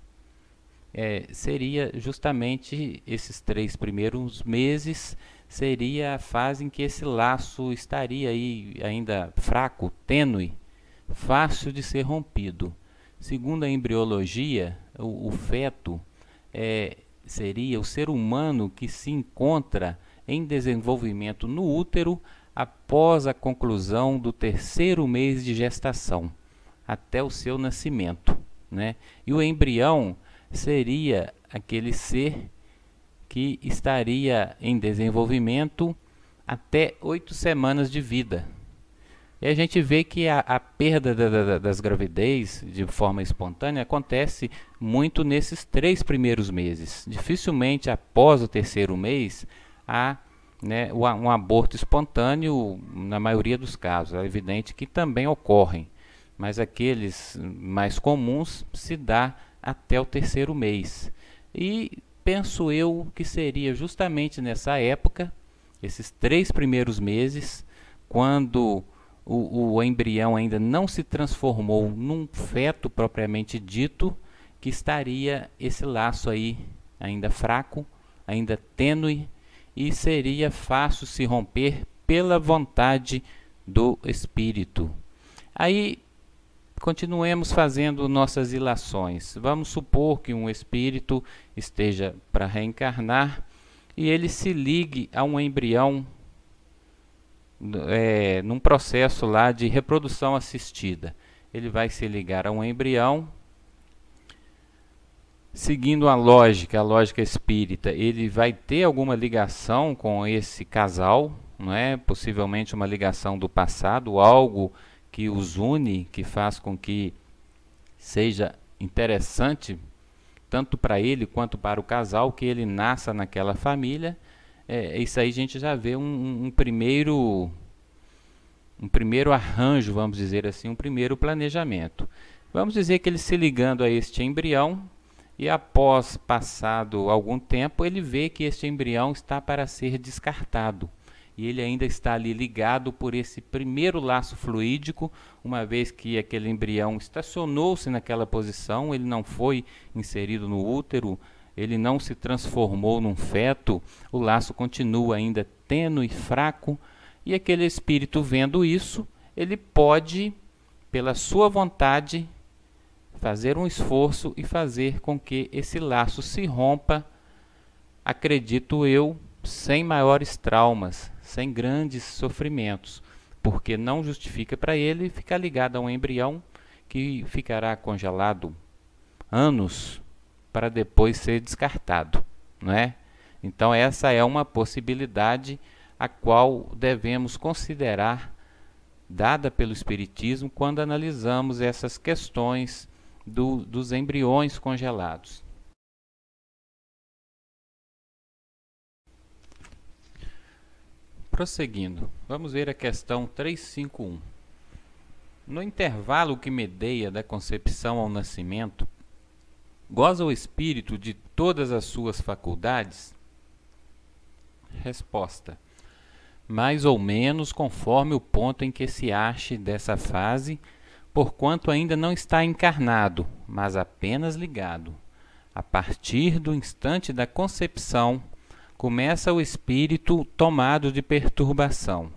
seria justamente esses 3 primeiros meses, seria a fase em que esse laço estaria aí ainda fraco, tênue, fácil de ser rompido. Segundo a embriologia, o feto seria o ser humano que se encontra em desenvolvimento no útero após a conclusão do 3º mês de gestação, até o seu nascimento, né? E o embrião seria aquele ser que estaria em desenvolvimento até 8 semanas de vida. E a gente vê que a perda das gravidez de forma espontânea acontece muito nesses 3 primeiros meses. Dificilmente após o 3º mês há um aborto espontâneo, na maioria dos casos. É evidente que também ocorrem, mas aqueles mais comuns se dá até o 3º mês. E penso eu que seria justamente nessa época, esses 3 primeiros meses, quando o embrião ainda não se transformou num feto propriamente dito, que estaria esse laço aí ainda fraco, ainda tênue, e seria fácil se romper pela vontade do espírito. Aí continuemos fazendo nossas ilações. Vamos supor que um espírito esteja para reencarnar e ele se ligue a um embrião num processo lá de reprodução assistida. Ele vai se ligar a um embrião, seguindo a lógica espírita, ele vai ter alguma ligação com esse casal, não é? Possivelmente uma ligação do passado, algo que os une, que faz com que seja interessante tanto para ele quanto para o casal que ele nasça naquela família. Isso aí a gente já vê um primeiro um primeiro arranjo, vamos dizer assim, um primeiro planejamento. Vamos dizer que ele se ligando a este embrião, e após passado algum tempo, ele vê que este embrião está para ser descartado. E ele ainda está ali ligado por esse primeiro laço fluídico, uma vez que aquele embrião estacionou-se naquela posição, ele não foi inserido no útero, ele não se transformou num feto, o laço continua ainda tênue e fraco, e aquele espírito, vendo isso, ele pode, pela sua vontade, fazer um esforço e fazer com que esse laço se rompa, acredito eu, sem maiores traumas, sem grandes sofrimentos, porque não justifica para ele ficar ligado a um embrião que ficará congelado anos para depois ser descartado, não é? Então essa é uma possibilidade a qual devemos considerar, dada pelo Espiritismo, quando analisamos essas questões dos embriões congelados. Prosseguindo, vamos ver a questão 351. No intervalo que medeia da concepção ao nascimento, goza o espírito de todas as suas faculdades? Resposta: mais ou menos conforme o ponto em que se ache dessa fase, porquanto ainda não está encarnado, mas apenas ligado. A partir do instante da concepção, começa o espírito tomado de perturbação,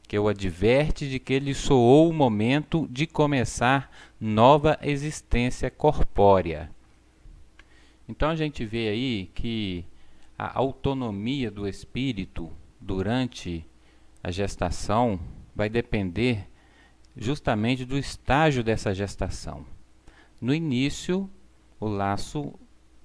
que o adverte de que lhe soou o momento de começar nova existência corpórea. Então a gente vê aí que a autonomia do espírito durante a gestação vai depender justamente do estágio dessa gestação. No início, o laço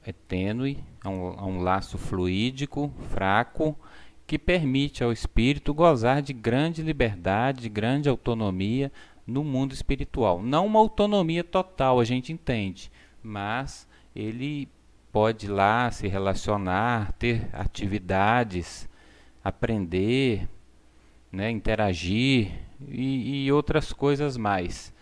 é tênue, é um laço fluídico, fraco, que permite ao espírito gozar de grande liberdade, de grande autonomia no mundo espiritual. Não uma autonomia total, a gente entende, mas ele pode lá se relacionar, ter atividades, aprender, né, interagir e outras coisas mais.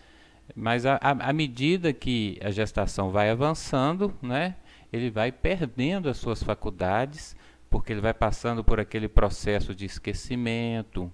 Mas à medida que a gestação vai avançando, né, ele vai perdendo as suas faculdades, porque ele vai passando por aquele processo de esquecimento,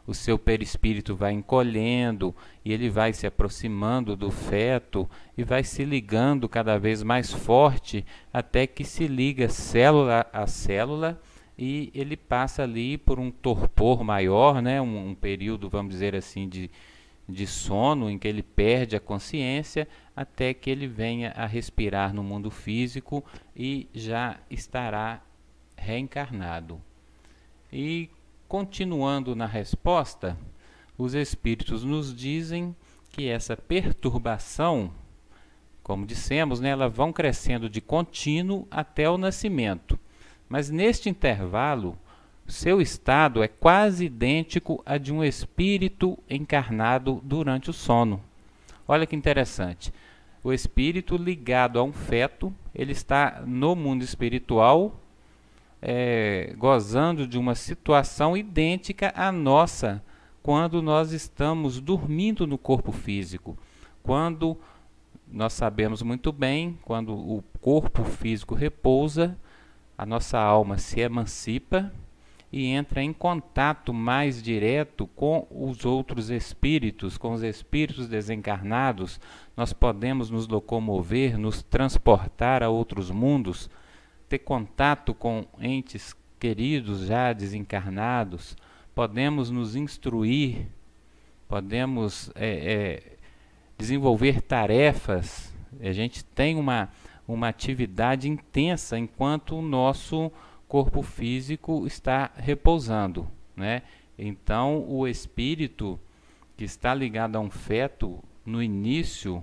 o seu perispírito vai encolhendo e ele vai se aproximando do feto e vai se ligando cada vez mais forte, até que se liga célula a célula e ele passa ali por um torpor maior, né, um período, vamos dizer assim, de sono, em que ele perde a consciência, até que ele venha a respirar no mundo físico e já estará reencarnado. E continuando na resposta, os espíritos nos dizem que essa perturbação, como dissemos, né, elas vão crescendo de contínuo até o nascimento. Mas neste intervalo, seu estado é quase idêntico a de um espírito encarnado durante o sono. Olha que interessante. O espírito ligado a um feto, ele está no mundo espiritual, gozando de uma situação idêntica à nossa quando nós estamos dormindo no corpo físico. Quando nós sabemos muito bem, quando o corpo físico repousa, a nossa alma se emancipa e entra em contato mais direto com os outros espíritos, com os espíritos desencarnados. Nós podemos nos locomover, nos transportar a outros mundos, ter contato com entes queridos já desencarnados, podemos nos instruir, podemos desenvolver tarefas. A gente tem uma atividade intensa enquanto o nosso corpo físico está repousando, né? Então o espírito que está ligado a um feto no início,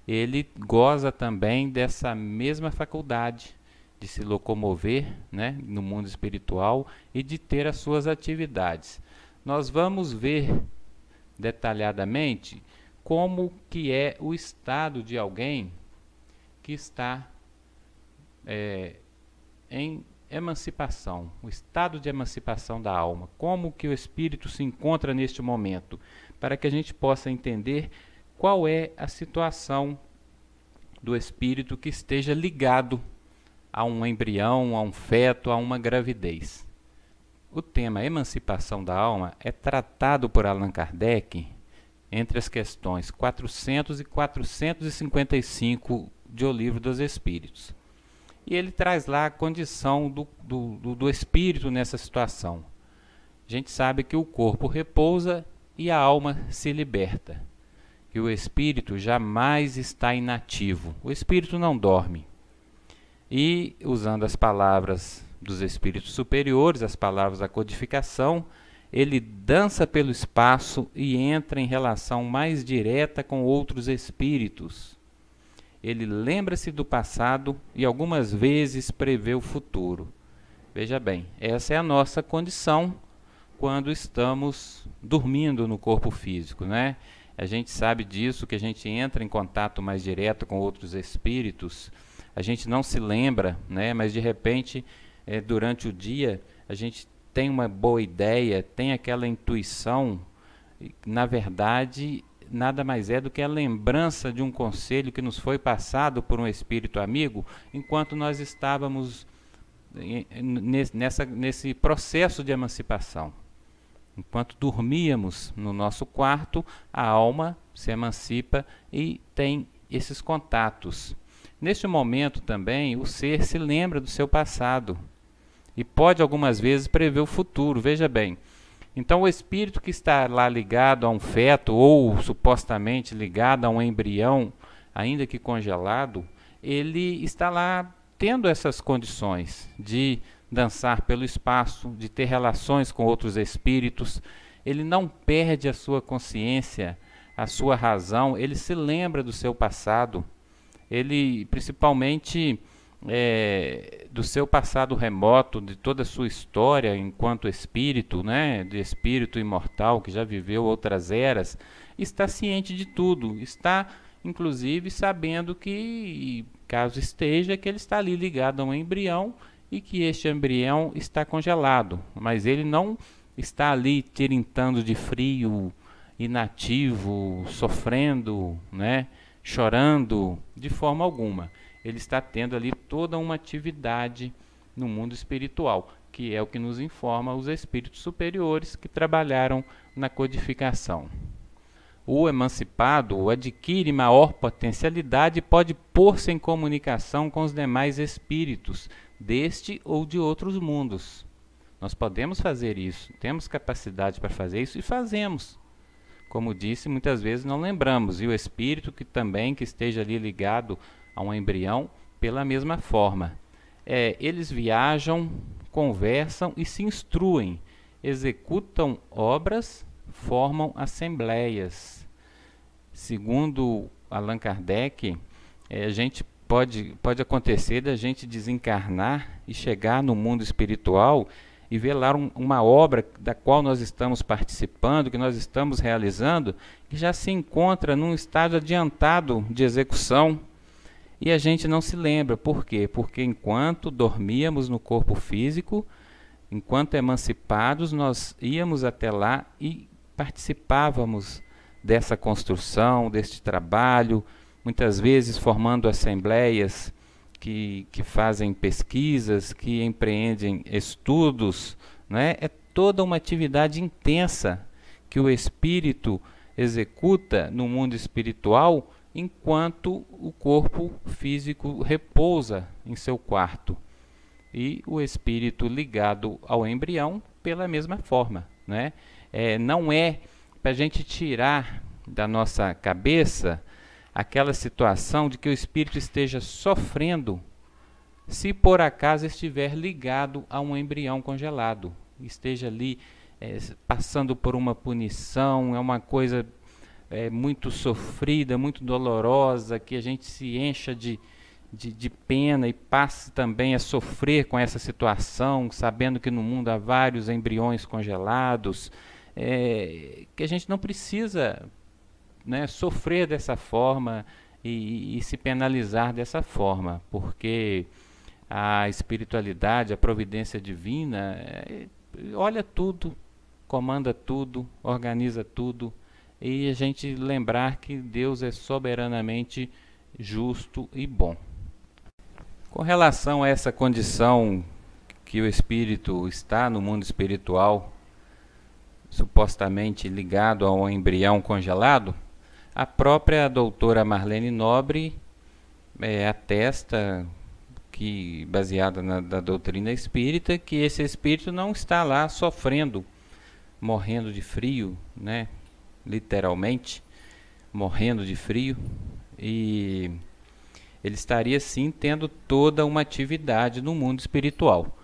ele goza também dessa mesma faculdade de se locomover, né, no mundo espiritual e de ter as suas atividades. Nós vamos ver detalhadamente como que é o estado de alguém que está em emancipação, o estado de emancipação da alma, como que o espírito se encontra neste momento, para que a gente possa entender qual é a situação do espírito que esteja ligado a um embrião, a um feto, a uma gravidez. O tema emancipação da alma é tratado por Allan Kardec entre as questões 400 e 455 de O Livro dos Espíritos. E ele traz lá a condição do espírito nessa situação. A gente sabe que o corpo repousa e a alma se liberta. Que o espírito jamais está inativo. O espírito não dorme. E, usando as palavras dos espíritos superiores, as palavras da codificação, ele dança pelo espaço e entra em relação mais direta com outros espíritos. Ele lembra-se do passado e algumas vezes prevê o futuro. Veja bem, essa é a nossa condição quando estamos dormindo no corpo físico, né? A gente sabe disso, que a gente entra em contato mais direto com outros espíritos. A gente não se lembra, né? Mas de repente, durante o dia, a gente tem uma boa ideia, tem aquela intuição. Na verdade, nada mais é do que a lembrança de um conselho que nos foi passado por um espírito amigo enquanto nós estávamos nesse processo de emancipação. Enquanto dormíamos no nosso quarto, a alma se emancipa e tem esses contatos. Neste momento também, o ser se lembra do seu passado e pode algumas vezes prever o futuro. Veja bem, então o espírito que está lá ligado a um feto ou supostamente ligado a um embrião, ainda que congelado, ele está lá tendo essas condições de dançar pelo espaço, de ter relações com outros espíritos. Ele não perde a sua consciência, a sua razão, ele se lembra do seu passado, ele principalmente do seu passado remoto, de toda a sua história enquanto espírito, né, de espírito imortal que já viveu outras eras, está ciente de tudo, está inclusive sabendo que, caso esteja, que ele está ali ligado a um embrião e que este embrião está congelado, mas ele não está ali tirintando de frio, inativo, sofrendo, né, chorando, de forma alguma. Ele está tendo ali toda uma atividade no mundo espiritual, que é o que nos informa os espíritos superiores que trabalharam na codificação. O emancipado adquire maior potencialidade e pode pôr-se em comunicação com os demais espíritos, deste ou de outros mundos. Nós podemos fazer isso, temos capacidade para fazer isso e fazemos. Como disse, muitas vezes não lembramos, e o espírito que esteja ali ligado a um embrião, pela mesma forma. Eles viajam, conversam e se instruem, executam obras, formam assembleias. Segundo Allan Kardec, a gente pode acontecer da gente desencarnar e chegar no mundo espiritual e ver lá uma obra da qual nós estamos participando, que nós estamos realizando, que já se encontra num estágio adiantado de execução e a gente não se lembra. Por quê? Porque enquanto dormíamos no corpo físico, enquanto emancipados, nós íamos até lá e participávamos dessa construção, deste trabalho, muitas vezes formando assembleias que fazem pesquisas, que empreendem estudos, né? É toda uma atividade intensa que o espírito executa no mundo espiritual enquanto o corpo físico repousa em seu quarto. E o espírito ligado ao embrião pela mesma forma, né? Não é para a gente tirar da nossa cabeça aquela situação de que o espírito esteja sofrendo se por acaso estiver ligado a um embrião congelado, esteja ali passando por uma punição, é uma coisa muito sofrida, muito dolorosa, que a gente se encha de pena e passe também a sofrer com essa situação, sabendo que no mundo há vários embriões congelados, que a gente não precisa, né, sofrer dessa forma e se penalizar dessa forma, porque a espiritualidade, a providência divina, olha tudo, comanda tudo, organiza tudo, e a gente lembrar que Deus é soberanamente justo e bom. Com relação a essa condição que o espírito está no mundo espiritual, supostamente ligado ao embrião congelado, a própria doutora Marlene Nobre atesta, que, baseada da doutrina espírita, que esse espírito não está lá sofrendo, morrendo de frio, né? Literalmente, morrendo de frio, e ele estaria sim tendo toda uma atividade no mundo espiritual.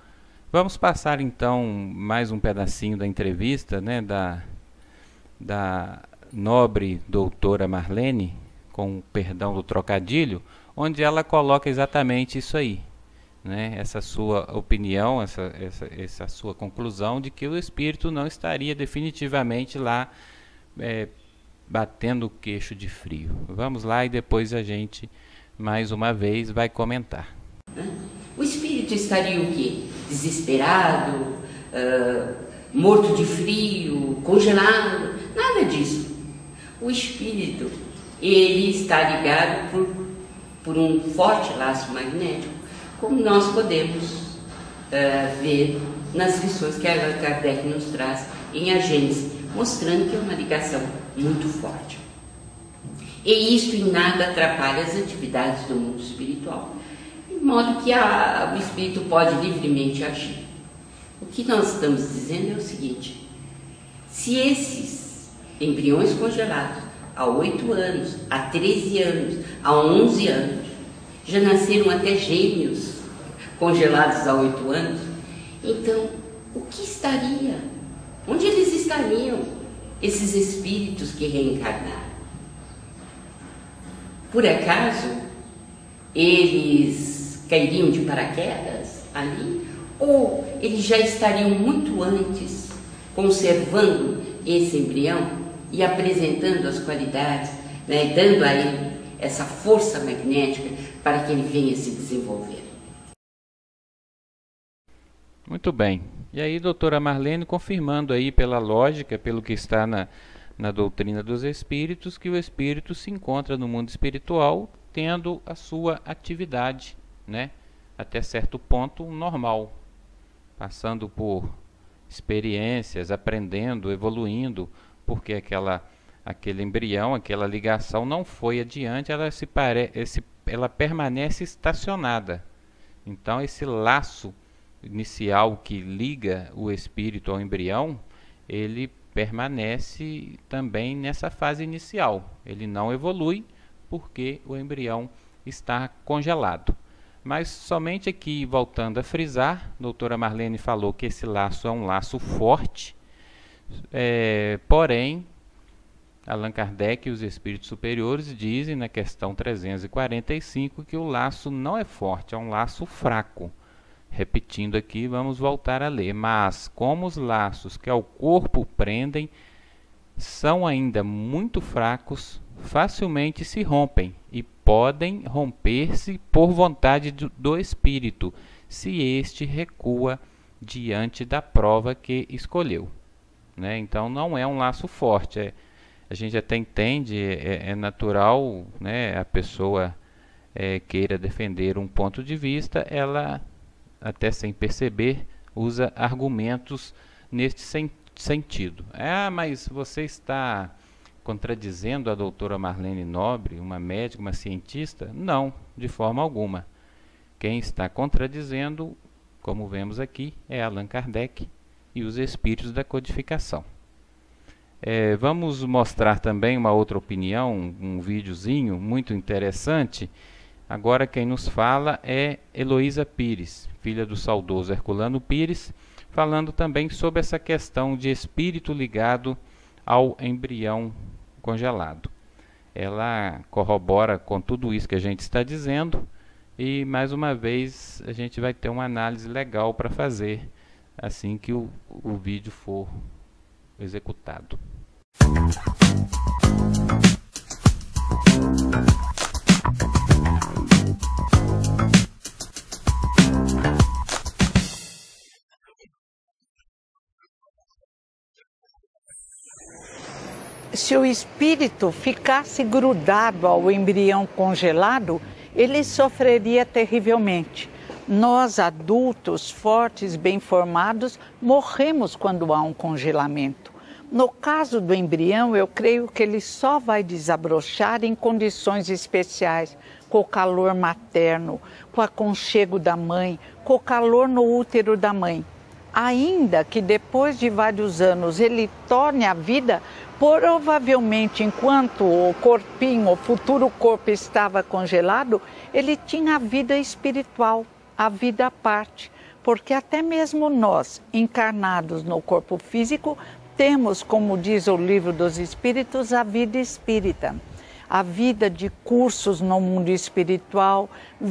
Vamos passar então mais um pedacinho da entrevista, né, da nobre doutora Marlene, com perdão do trocadilho, onde ela coloca exatamente isso aí, né, essa sua opinião, essa sua conclusão de que o espírito não estaria definitivamente lá batendo o queixo de frio. Vamos lá e depois a gente mais uma vez vai comentar. O espírito estaria o quê? Desesperado, morto de frio, congelado? Nada disso. O espírito, ele está ligado por um forte laço magnético, como nós podemos ver nas lições que Allan Kardec nos traz em A Gênese, mostrando que é uma ligação muito forte. E isso em nada atrapalha as atividades do mundo espiritual, de modo que o espírito pode livremente agir. O que nós estamos dizendo é o seguinte: se esses embriões congelados há 8 anos, há 13 anos, há 11 anos, já nasceram até gêmeos congelados há 8 anos, então o que estaria? Onde eles estariam, esses espíritos que reencarnaram? Por acaso, eles cairiam de paraquedas ali? Ou eles já estariam muito antes conservando esse embrião e apresentando as qualidades, né, dando a ele essa força magnética para que ele venha se desenvolver? Muito bem. E aí, doutora Marlene, confirmando aí pela lógica, pelo que está na doutrina dos espíritos, que o espírito se encontra no mundo espiritual tendo a sua atividade, né, até certo ponto normal, passando por experiências, aprendendo, evoluindo, porque aquele embrião, aquela ligação não foi adiante, ela permanece estacionada. Então esse laço inicial que liga o espírito ao embrião, ele permanece também nessa fase inicial. Ele não evolui porque o embrião está congelado. Mas somente aqui, voltando a frisar, a doutora Marlene falou que esse laço é um laço forte, porém, Allan Kardec e os espíritos superiores dizem na questão 345 que o laço não é forte, é um laço fraco. Repetindo aqui, vamos voltar a ler. Mas, como os laços que ao corpo prendem são ainda muito fracos, facilmente se rompem e podem romper-se por vontade do espírito, se este recua diante da prova que escolheu, né? Então não é um laço forte, a gente até entende, é natural, né, a pessoa queira defender um ponto de vista, ela até sem perceber usa argumentos neste sentido. Mas você está contradizendo a doutora Marlene Nobre, uma médica, uma cientista? Não, de forma alguma. Quem está contradizendo, como vemos aqui, é Allan Kardec e os espíritos da codificação. Vamos mostrar também uma outra opinião, um videozinho muito interessante. Agora quem nos fala é Heloísa Pires, filha do saudoso Herculano Pires, falando também sobre essa questão de espírito ligado ao embrião congelado. Ela corrobora com tudo isso que a gente está dizendo e, mais uma vez, a gente vai ter uma análise legal para fazer assim que o vídeo for executado. se o espírito ficasse grudado ao embrião congelado, ele sofreria terrivelmente. Nós, adultos, fortes, bem formados, morremos quando há um congelamento. No caso do embrião, eu creio que ele só vai desabrochar em condições especiais, com o calor materno, com o aconchego da mãe, com o calor no útero da mãe. Ainda que depois de vários anos ele torne a vida, provavelmente enquanto o corpinho, o futuro corpo estava congelado, ele tinha a vida espiritual, a vida à parte. Porque até mesmo nós, encarnados no corpo físico, temos, como diz o Livro dos Espíritos, a vida espírita. A vida de cursos no mundo espiritual,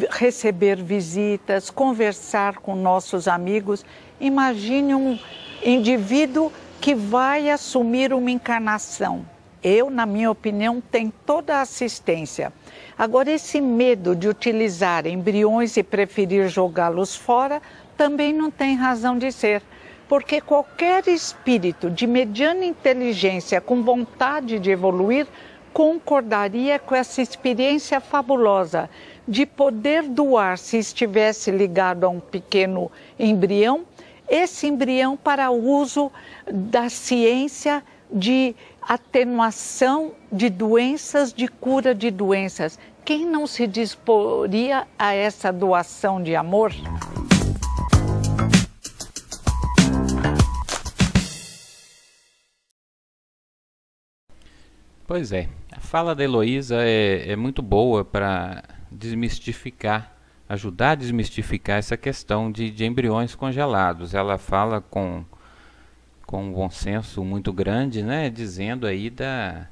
receber visitas, conversar com nossos amigos. Imagine um indivíduo que vai assumir uma encarnação. Eu, na minha opinião, tenho toda a assistência. Agora, esse medo de utilizar embriões e preferir jogá-los fora também não tem razão de ser. Porque qualquer espírito de mediana inteligência com vontade de evoluir concordaria com essa experiência fabulosa de poder doar, se estivesse ligado a um pequeno embrião, esse embrião para uso da ciência de atenuação de doenças, de cura de doenças. Quem não se disporia a essa doação de amor? Pois é, a fala da Heloísa é muito boa para desmistificar, ajudar a desmistificar essa questão de embriões congelados. Ela fala com um bom senso muito grande, né, dizendo aí da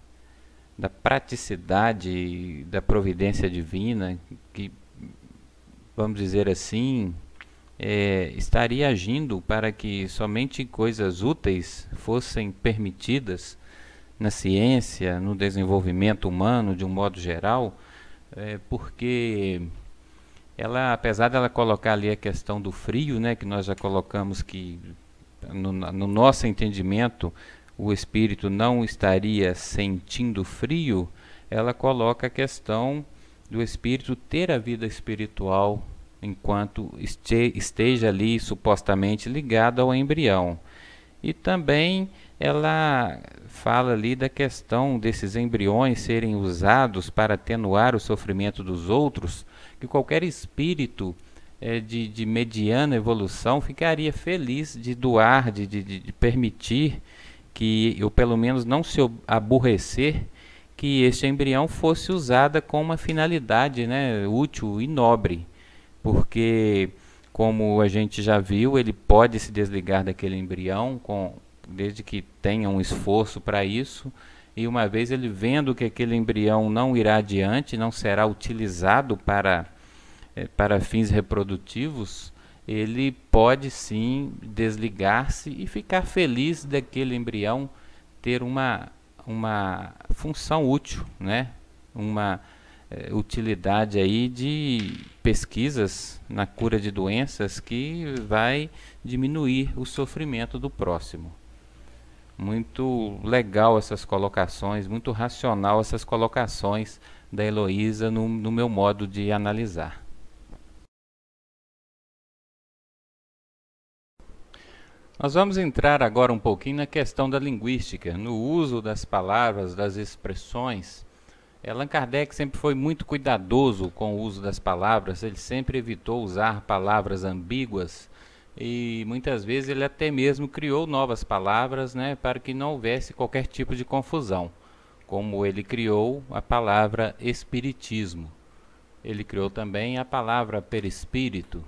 praticidade da providência divina, que, vamos dizer assim, estaria agindo para que somente coisas úteis fossem permitidas na ciência, no desenvolvimento humano de um modo geral, porque ela, apesar dela colocar ali a questão do frio, né, que nós já colocamos que no nosso entendimento o espírito não estaria sentindo frio, ela coloca a questão do espírito ter a vida espiritual enquanto esteja ali supostamente ligado ao embrião. E também ela fala ali da questão desses embriões serem usados para atenuar o sofrimento dos outros, que qualquer espírito de mediana evolução ficaria feliz de doar, de permitir que, ou pelo menos não se aborrecer, que este embrião fosse usado com uma finalidade, né, útil e nobre, porque, como a gente já viu, ele pode se desligar daquele embrião desde que tenha um esforço para isso, e uma vez ele vendo que aquele embrião não irá adiante, não será utilizado para fins reprodutivos, ele pode sim desligar-se e ficar feliz daquele embrião ter uma função útil, né? Uma utilidade aí de pesquisas na cura de doenças que vai diminuir o sofrimento do próximo. Muito legal essas colocações, muito racional essas colocações da Heloísa no meu modo de analisar. Nós vamos entrar agora um pouquinho na questão da linguística, no uso das palavras, das expressões. Allan Kardec sempre foi muito cuidadoso com o uso das palavras, ele sempre evitou usar palavras ambíguas e muitas vezes ele até mesmo criou novas palavras, né, para que não houvesse qualquer tipo de confusão, como ele criou a palavra espiritismo. Ele criou também a palavra perispírito.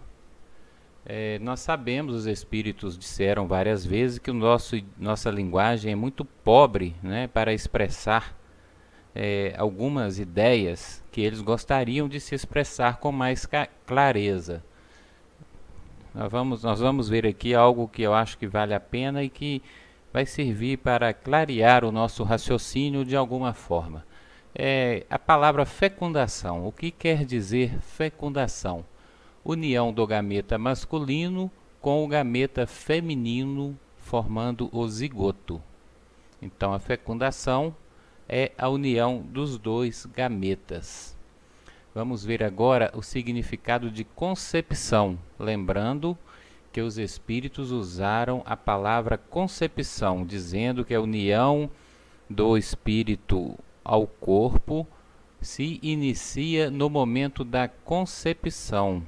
Nós sabemos, os espíritos disseram várias vezes que nossa linguagem é muito pobre, né, para expressar algumas ideias que eles gostariam de se expressar com mais clareza. Nós vamos ver aqui algo que eu acho que vale a pena e que vai servir para clarear o nosso raciocínio de alguma forma. A palavra fecundação. O que quer dizer fecundação? União do gameta masculino com o gameta feminino formando o zigoto. Então a fecundação é a união dos dois gametas. Vamos ver agora o significado de concepção, lembrando que os espíritos usaram a palavra concepção, dizendo que a união do espírito ao corpo se inicia no momento da concepção.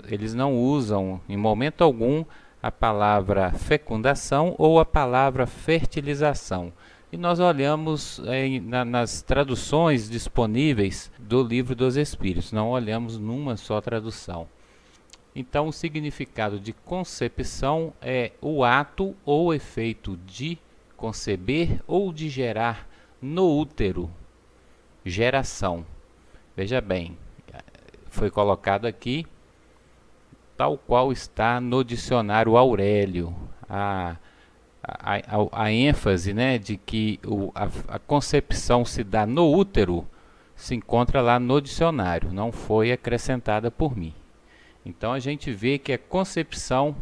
Eles não usam em momento algum a palavra fecundação ou a palavra fertilização. E nós olhamos nas traduções disponíveis do Livro dos Espíritos, não olhamos numa só tradução. Então, o significado de concepção é o ato ou efeito de conceber ou de gerar no útero. Geração. Veja bem, foi colocado aqui, tal qual está no dicionário Aurélio, a ênfase, né, de que a concepção se dá no útero se encontra lá no dicionário, não foi acrescentada por mim. Então a gente vê que a concepção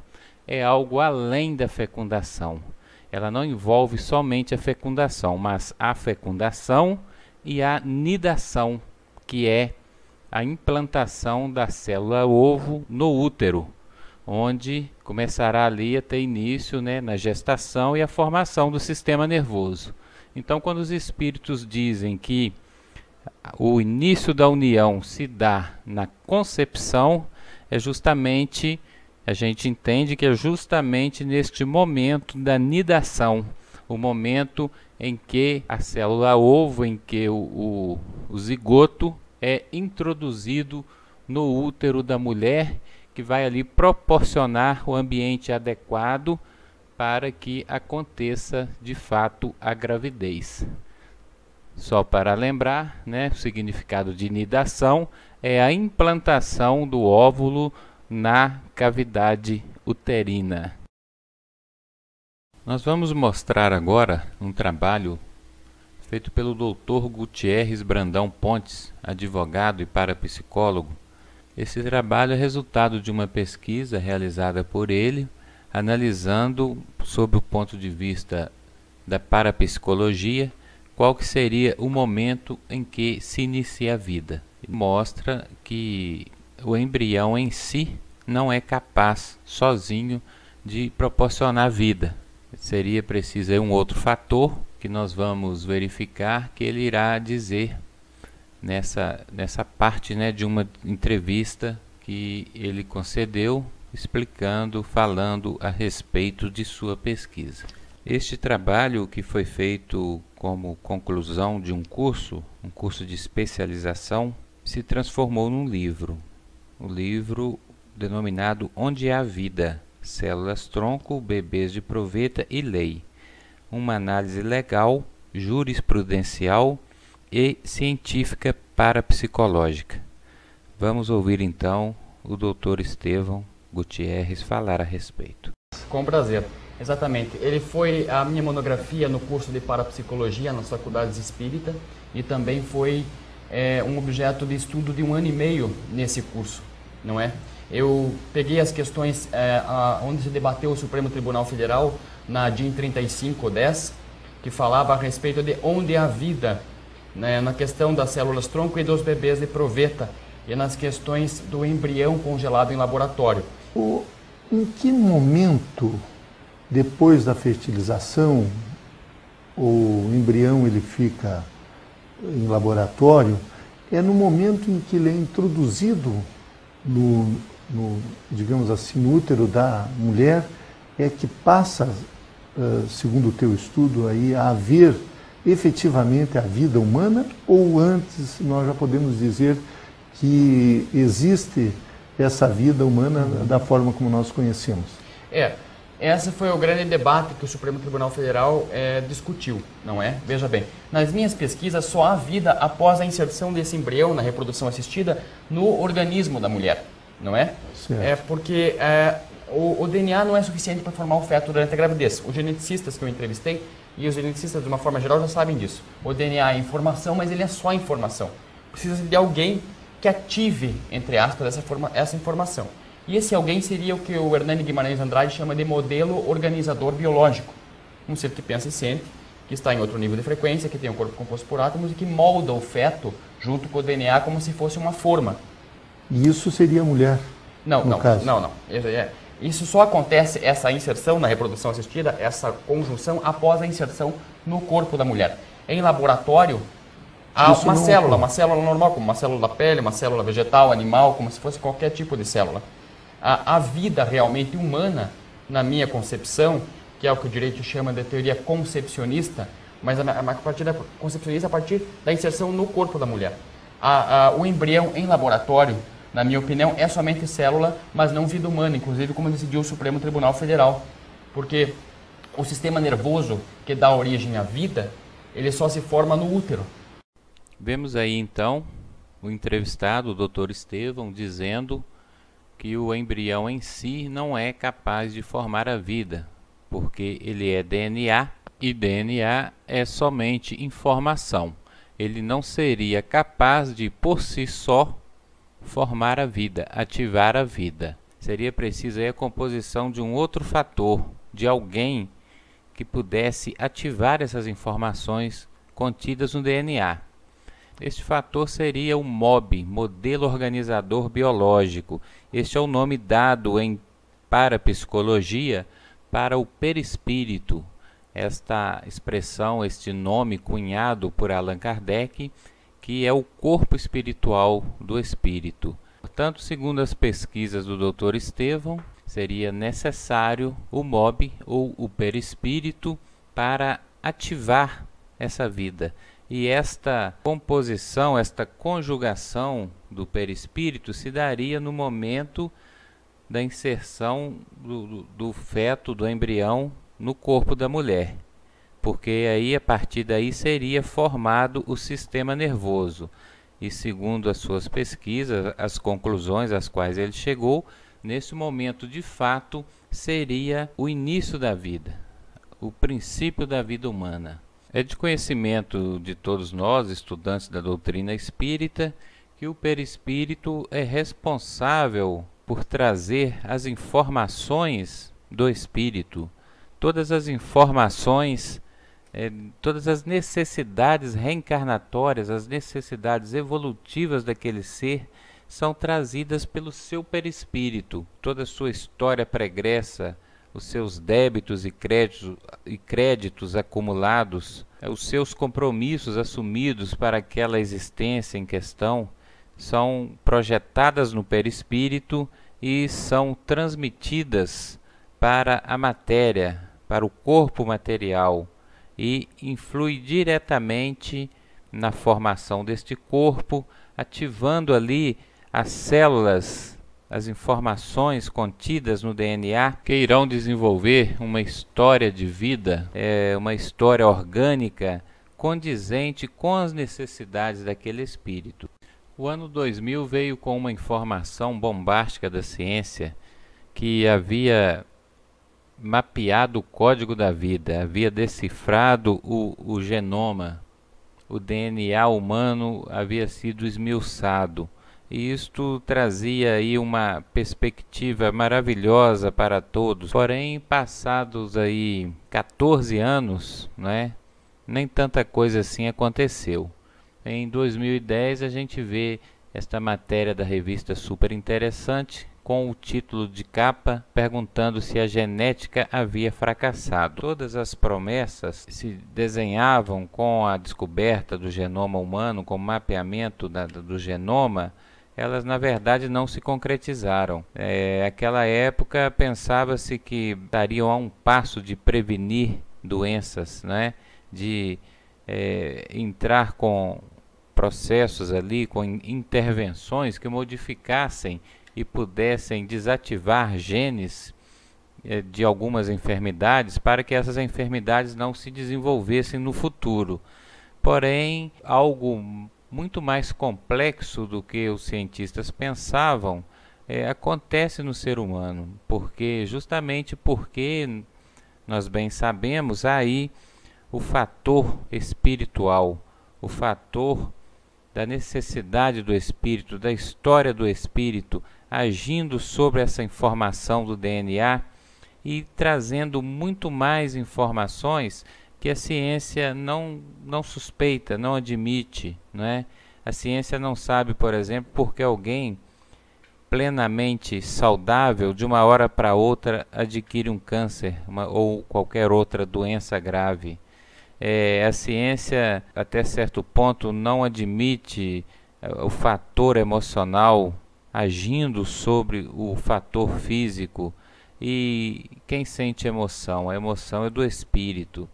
é algo além da fecundação. Ela não envolve somente a fecundação, mas a fecundação e a nidação, que é a implantação da célula ovo no útero, onde começará ali a ter início, né, na gestação e a formação do sistema nervoso. Então, quando os espíritos dizem que o início da união se dá na concepção, a gente entende que é justamente neste momento da nidação, o momento em que a célula ovo, em que o zigoto é introduzido no útero da mulher, que vai ali proporcionar o ambiente adequado para que aconteça de fato a gravidez. Só para lembrar, né, o significado de nidação é a implantação do óvulo na cavidade uterina. Nós vamos mostrar agora um trabalho feito pelo Dr. Gutierres Brandão Pontes, advogado e parapsicólogo. Esse trabalho é resultado de uma pesquisa realizada por ele, analisando, sob o ponto de vista da parapsicologia, qual que seria o momento em que se inicia a vida. Mostra que o embrião em si não é capaz, sozinho, de proporcionar vida. Seria preciso um outro fator que nós vamos verificar, que ele irá dizer nessa parte, né, de uma entrevista que ele concedeu, explicando, falando a respeito de sua pesquisa. Este trabalho, que foi feito como conclusão de um curso de especialização, se transformou num livro. O livro denominado Onde há Vida, Células Tronco, Bebês de Proveta e Lei. Uma análise legal, jurisprudencial e científica parapsicológica. Vamos ouvir então o Dr. Estevão Gutierres falar a respeito. Com prazer. Exatamente. Ele foi a minha monografia no curso de parapsicologia nas faculdades espírita e também foi um objeto de estudo de 1 ano e meio nesse curso, não é? Eu peguei as questões onde se debateu o Supremo Tribunal Federal na DIN 3510, que falava a respeito de onde há vida, né, na questão das células tronco e dos bebês de proveta e nas questões do embrião congelado em laboratório. Em que momento, depois da fertilização, o embrião ele fica em laboratório? É no momento em que ele é introduzido digamos assim, no útero da mulher, é que passa, segundo o teu estudo, aí, a haver efetivamente a vida humana, ou antes nós já podemos dizer que existe essa vida humana da forma como nós conhecemos? Esse foi o grande debate que o Supremo Tribunal Federal discutiu, não é? Veja bem, nas minhas pesquisas só há vida após a inserção desse embrião na reprodução assistida no organismo da mulher, não é? Certo. Porque o DNA não é suficiente para formar o feto durante a gravidez. Os geneticistas que eu entrevistei, e os geneticistas de uma forma geral já sabem disso. O DNA é informação, mas ele é só informação. Precisa de alguém que ative, entre aspas, essa informação. E esse alguém seria o que o Hernani Guimarães Andrade chama de modelo organizador biológico. Um ser que pensa e sente, que está em outro nível de frequência, que tem um corpo composto por átomos e que molda o feto junto com o DNA como se fosse uma forma. E isso seria a mulher? Não. Isso só acontece, essa inserção na reprodução assistida, essa conjunção, após a inserção no corpo da mulher. Em laboratório, há uma célula normal, como uma célula da pele, uma célula vegetal, animal, como se fosse qualquer tipo de célula. A vida realmente humana, na minha concepção, que é o que o direito chama de teoria concepcionista, mas a partir da concepcionista a partir da inserção no corpo da mulher. O embrião em laboratório, na minha opinião, é somente célula, mas não vida humana, inclusive como decidiu o Supremo Tribunal Federal. Porque o sistema nervoso que dá origem à vida, ele só se forma no útero. Vemos aí então o entrevistado, o Dr. Estevão, dizendo que o embrião em si não é capaz de formar a vida, porque ele é DNA e DNA é somente informação. Ele não seria capaz de, por si só, formar a vida, ativar a vida. Seria preciso aí a composição de um outro fator, de alguém que pudesse ativar essas informações contidas no DNA. Este fator seria o MOB, Modelo Organizador Biológico. Este é o nome dado em parapsicologia para o perispírito. Esta expressão, este nome cunhado por Allan Kardec, que é o corpo espiritual do espírito. Portanto, segundo as pesquisas do Dr. Estevão, seria necessário o MOB ou o perispírito para ativar essa vida. E esta composição, esta conjugação do perispírito se daria no momento da inserção do feto, do embrião, no corpo da mulher. Porque aí, a partir daí, seria formado o sistema nervoso. E segundo as suas pesquisas, as conclusões às quais ele chegou, nesse momento, de fato, seria o início da vida, o princípio da vida humana. É de conhecimento de todos nós, estudantes da doutrina espírita, que o perispírito é responsável por trazer as informações do espírito, todas as informações, todas as necessidades reencarnatórias, as necessidades evolutivas daquele ser são trazidas pelo seu perispírito, toda a sua história pregressa, os seus débitos e créditos acumulados, os seus compromissos assumidos para aquela existência em questão, são projetadas no perispírito e são transmitidas para a matéria, para o corpo material, e influi diretamente na formação deste corpo, ativando ali as células, as informações contidas no DNA, que irão desenvolver uma história de vida, uma história orgânica condizente com as necessidades daquele espírito. O ano 2000 veio com uma informação bombástica da ciência que havia mapeado o código da vida, havia decifrado o genoma, o DNA humano havia sido esmiuçado. E isto trazia aí uma perspectiva maravilhosa para todos. Porém, passados aí 14 anos, né, nem tanta coisa assim aconteceu. Em 2010 a gente vê esta matéria da revista Super Interessante, com o título de capa perguntando se a genética havia fracassado. Todas as promessas se desenhavam com a descoberta do genoma humano, com o mapeamento do genoma, elas na verdade não se concretizaram. Naquela época pensava-se que estariam a um passo de prevenir doenças, né? De entrar com processos ali, com intervenções que modificassem e pudessem desativar genes de algumas enfermidades para que essas enfermidades não se desenvolvessem no futuro. Porém, algo muito mais complexo do que os cientistas pensavam acontece no ser humano, justamente porque nós bem sabemos aí o fator espiritual, o fator da necessidade do espírito, da história do espírito agindo sobre essa informação do DNA e trazendo muito mais informações que a ciência não suspeita, não admite, não é? A ciência não sabe, por exemplo, porque alguém plenamente saudável, de uma hora para outra, adquire um câncer ou qualquer outra doença grave. A ciência, até certo ponto, não admite o fator emocional agindo sobre o fator físico. E quem sente emoção? A emoção é do espírito.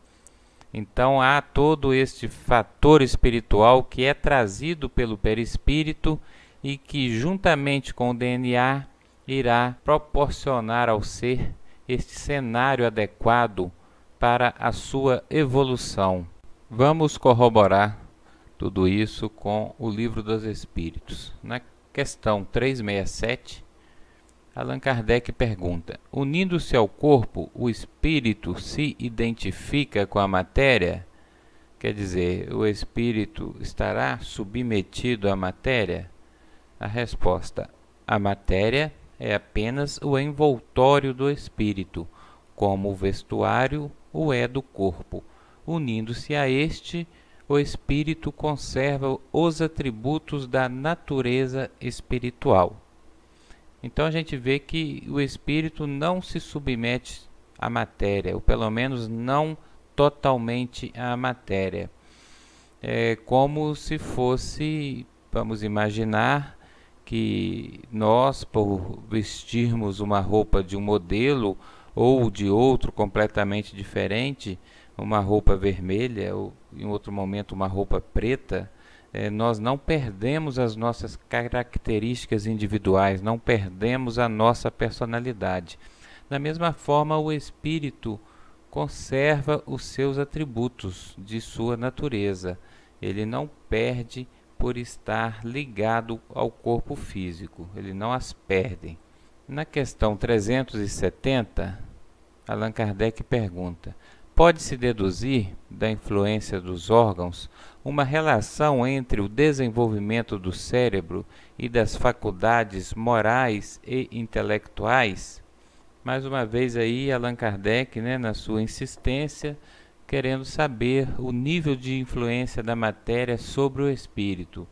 Então há todo este fator espiritual que é trazido pelo perispírito e que, juntamente com o DNA, irá proporcionar ao ser este cenário adequado para a sua evolução. Vamos corroborar tudo isso com o Livro dos Espíritos. Na questão 367, Allan Kardec pergunta: unindo-se ao corpo, o espírito se identifica com a matéria? Quer dizer, o espírito estará submetido à matéria? A resposta: a matéria é apenas o envoltório do espírito, como o vestuário o é do corpo. Unindo-se a este, o espírito conserva os atributos da natureza espiritual. Então a gente vê que o espírito não se submete à matéria, ou pelo menos não totalmente à matéria. É como se fosse, vamos imaginar, que nós, por vestirmos uma roupa de um modelo ou de outro completamente diferente, uma roupa vermelha ou em outro momento uma roupa preta, nós não perdemos as nossas características individuais, não perdemos a nossa personalidade. Da mesma forma, o espírito conserva os seus atributos de sua natureza. Ele não perde por estar ligado ao corpo físico, ele não as perde. Na questão 370, Allan Kardec pergunta: pode-se deduzir da influência dos órgãos uma relação entre o desenvolvimento do cérebro e das faculdades morais e intelectuais? Mais uma vez aí Allan Kardec, na sua insistência, querendo saber o nível de influência da matéria sobre o espírito,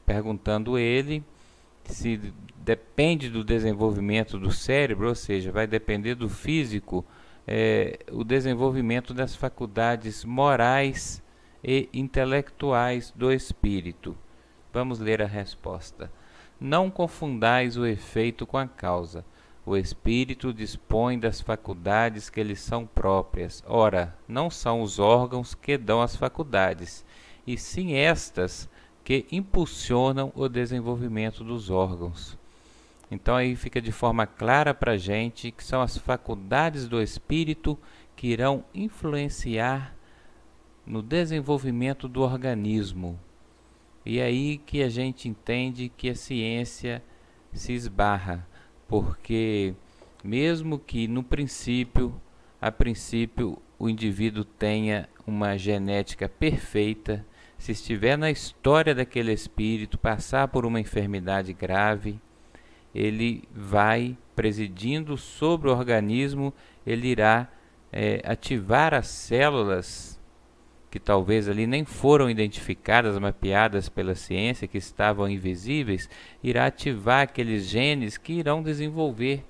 perguntando ele se depende do desenvolvimento do cérebro, ou seja, vai depender do físico, o desenvolvimento das faculdades morais e intelectuais do espírito. Vamos ler a resposta. Não confundais o efeito com a causa. O espírito dispõe das faculdades que lhe são próprias. Ora, não são os órgãos que dão as faculdades, e sim estas que impulsionam o desenvolvimento dos órgãos. Então aí fica de forma clara para a gente que são as faculdades do espírito que irão influenciar no desenvolvimento do organismo. E aí que a gente entende que a ciência se esbarra, porque mesmo que a princípio o indivíduo tenha uma genética perfeita, se estiver na história daquele espírito passar por uma enfermidade grave, ele vai presidindo sobre o organismo, ele irá ativar as células que talvez ali nem foram identificadas, mapeadas pela ciência, que estavam invisíveis, irá ativar aqueles genes que irão desenvolver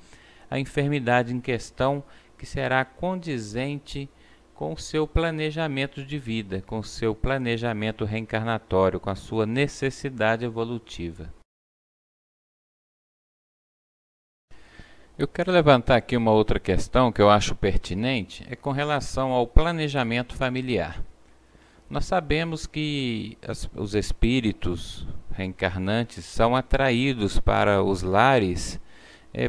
a enfermidade em questão, que será condizente com o seu planejamento de vida, com o seu planejamento reencarnatório, com a sua necessidade evolutiva. Eu quero levantar aqui uma outra questão que eu acho pertinente, é com relação ao planejamento familiar. Nós sabemos que os espíritos reencarnantes são atraídos para os lares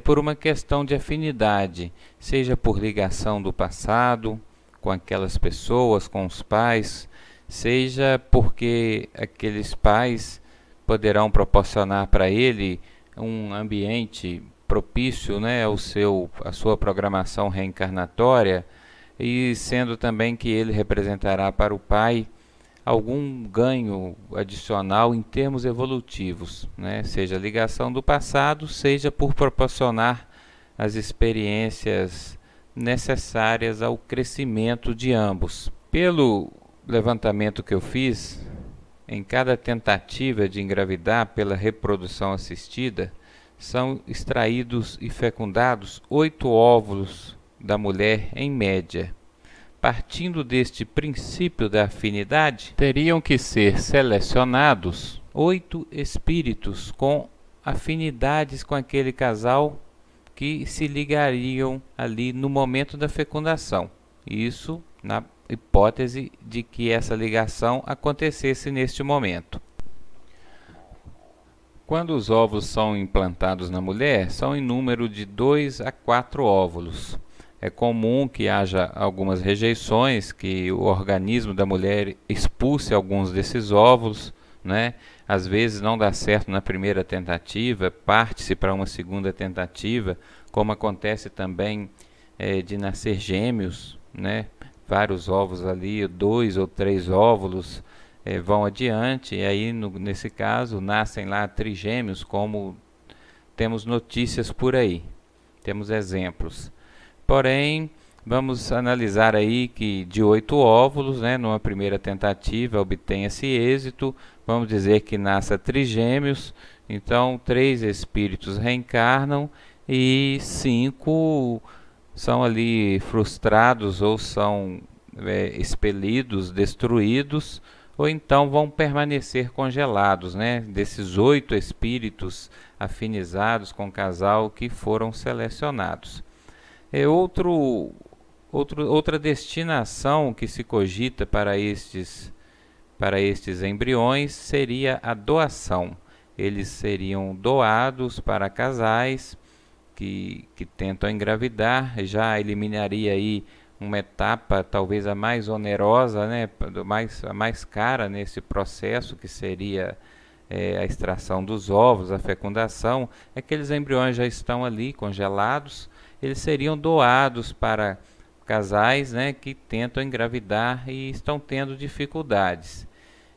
por uma questão de afinidade, seja por ligação do passado com aquelas pessoas, com os pais, seja porque aqueles pais poderão proporcionar para ele um ambiente propício, à sua programação reencarnatória, e sendo também que ele representará para o pai algum ganho adicional em termos evolutivos, seja ligação do passado, seja por proporcionar as experiências necessárias ao crescimento de ambos. Pelo levantamento que eu fiz, em cada tentativa de engravidar pela reprodução assistida, são extraídos e fecundados 8 óvulos da mulher em média. Partindo deste princípio da afinidade, teriam que ser selecionados 8 espíritos com afinidades com aquele casal que se ligariam ali no momento da fecundação. Isso na hipótese de que essa ligação acontecesse neste momento. Quando os óvulos são implantados na mulher, são em número de 2 a 4 óvulos. É comum que haja algumas rejeições, que o organismo da mulher expulse alguns desses óvulos, né? Às vezes não dá certo na primeira tentativa, parte-se para uma segunda tentativa, como acontece também de nascer gêmeos, né? Vários ovos ali, 2 ou 3 óvulos vão adiante, e aí nesse caso nascem lá trigêmeos, como temos notícias por aí, temos exemplos. Porém, vamos analisar aí que de 8 óvulos, né, numa primeira tentativa obtenha-se êxito, vamos dizer que nasça trigêmeos, então 3 espíritos reencarnam e 5 são ali frustrados ou são expelidos, destruídos, ou então vão permanecer congelados, né? Desses 8 espíritos afinizados com o casal que foram selecionados. Outra destinação que se cogita para estes embriões seria a doação. Eles seriam doados para casais que tentam engravidar, já eliminaria aí uma etapa talvez a mais onerosa, né, a mais cara nesse processo, que seria a extração dos ovos, a fecundação. Aqueles embriões já estão ali congelados, eles seriam doados para casais, né, que tentam engravidar e estão tendo dificuldades.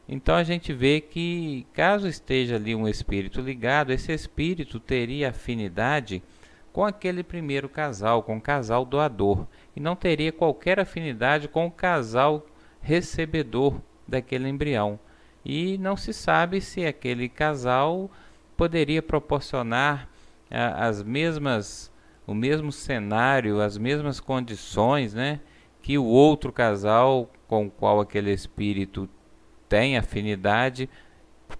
Então a gente vê que, caso esteja ali um espírito ligado, esse espírito teria afinidade com aquele primeiro casal, com o casal doador, e não teria qualquer afinidade com o casal recebedor daquele embrião. E não se sabe se aquele casal poderia proporcionar o mesmo cenário, as mesmas condições, né, que o outro casal com o qual aquele espírito tem afinidade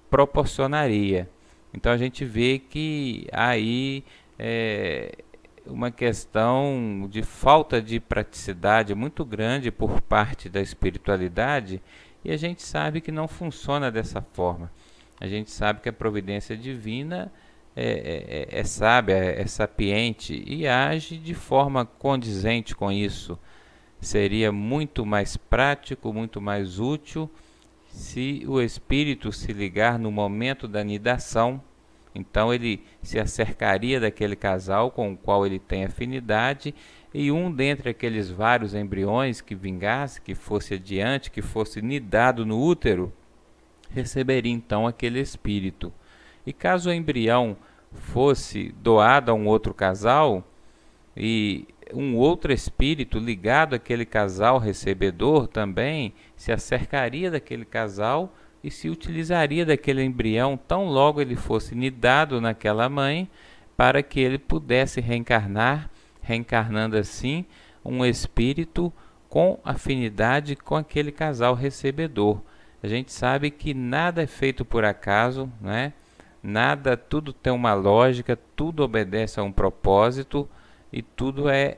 proporcionaria. Então a gente vê que aí uma questão de falta de praticidade muito grande por parte da espiritualidade, e a gente sabe que não funciona dessa forma. A gente sabe que a providência divina é sábia, é sapiente e age de forma condizente com isso. Seria muito mais prático, muito mais útil se o espírito se ligar no momento da nidação. Então ele se acercaria daquele casal com o qual ele tem afinidade, e um dentre aqueles vários embriões que vingasse, que fosse adiante, que fosse nidado no útero, receberia então aquele espírito. E caso o embrião fosse doado a um outro casal, e um outro espírito ligado àquele casal recebedor também se acercaria daquele casal e se utilizaria daquele embrião tão logo ele fosse nidado naquela mãe, para que ele pudesse reencarnar, reencarnando assim um espírito com afinidade com aquele casal recebedor. A gente sabe que nada é feito por acaso, né? Nada, tudo tem uma lógica, tudo obedece a um propósito e tudo é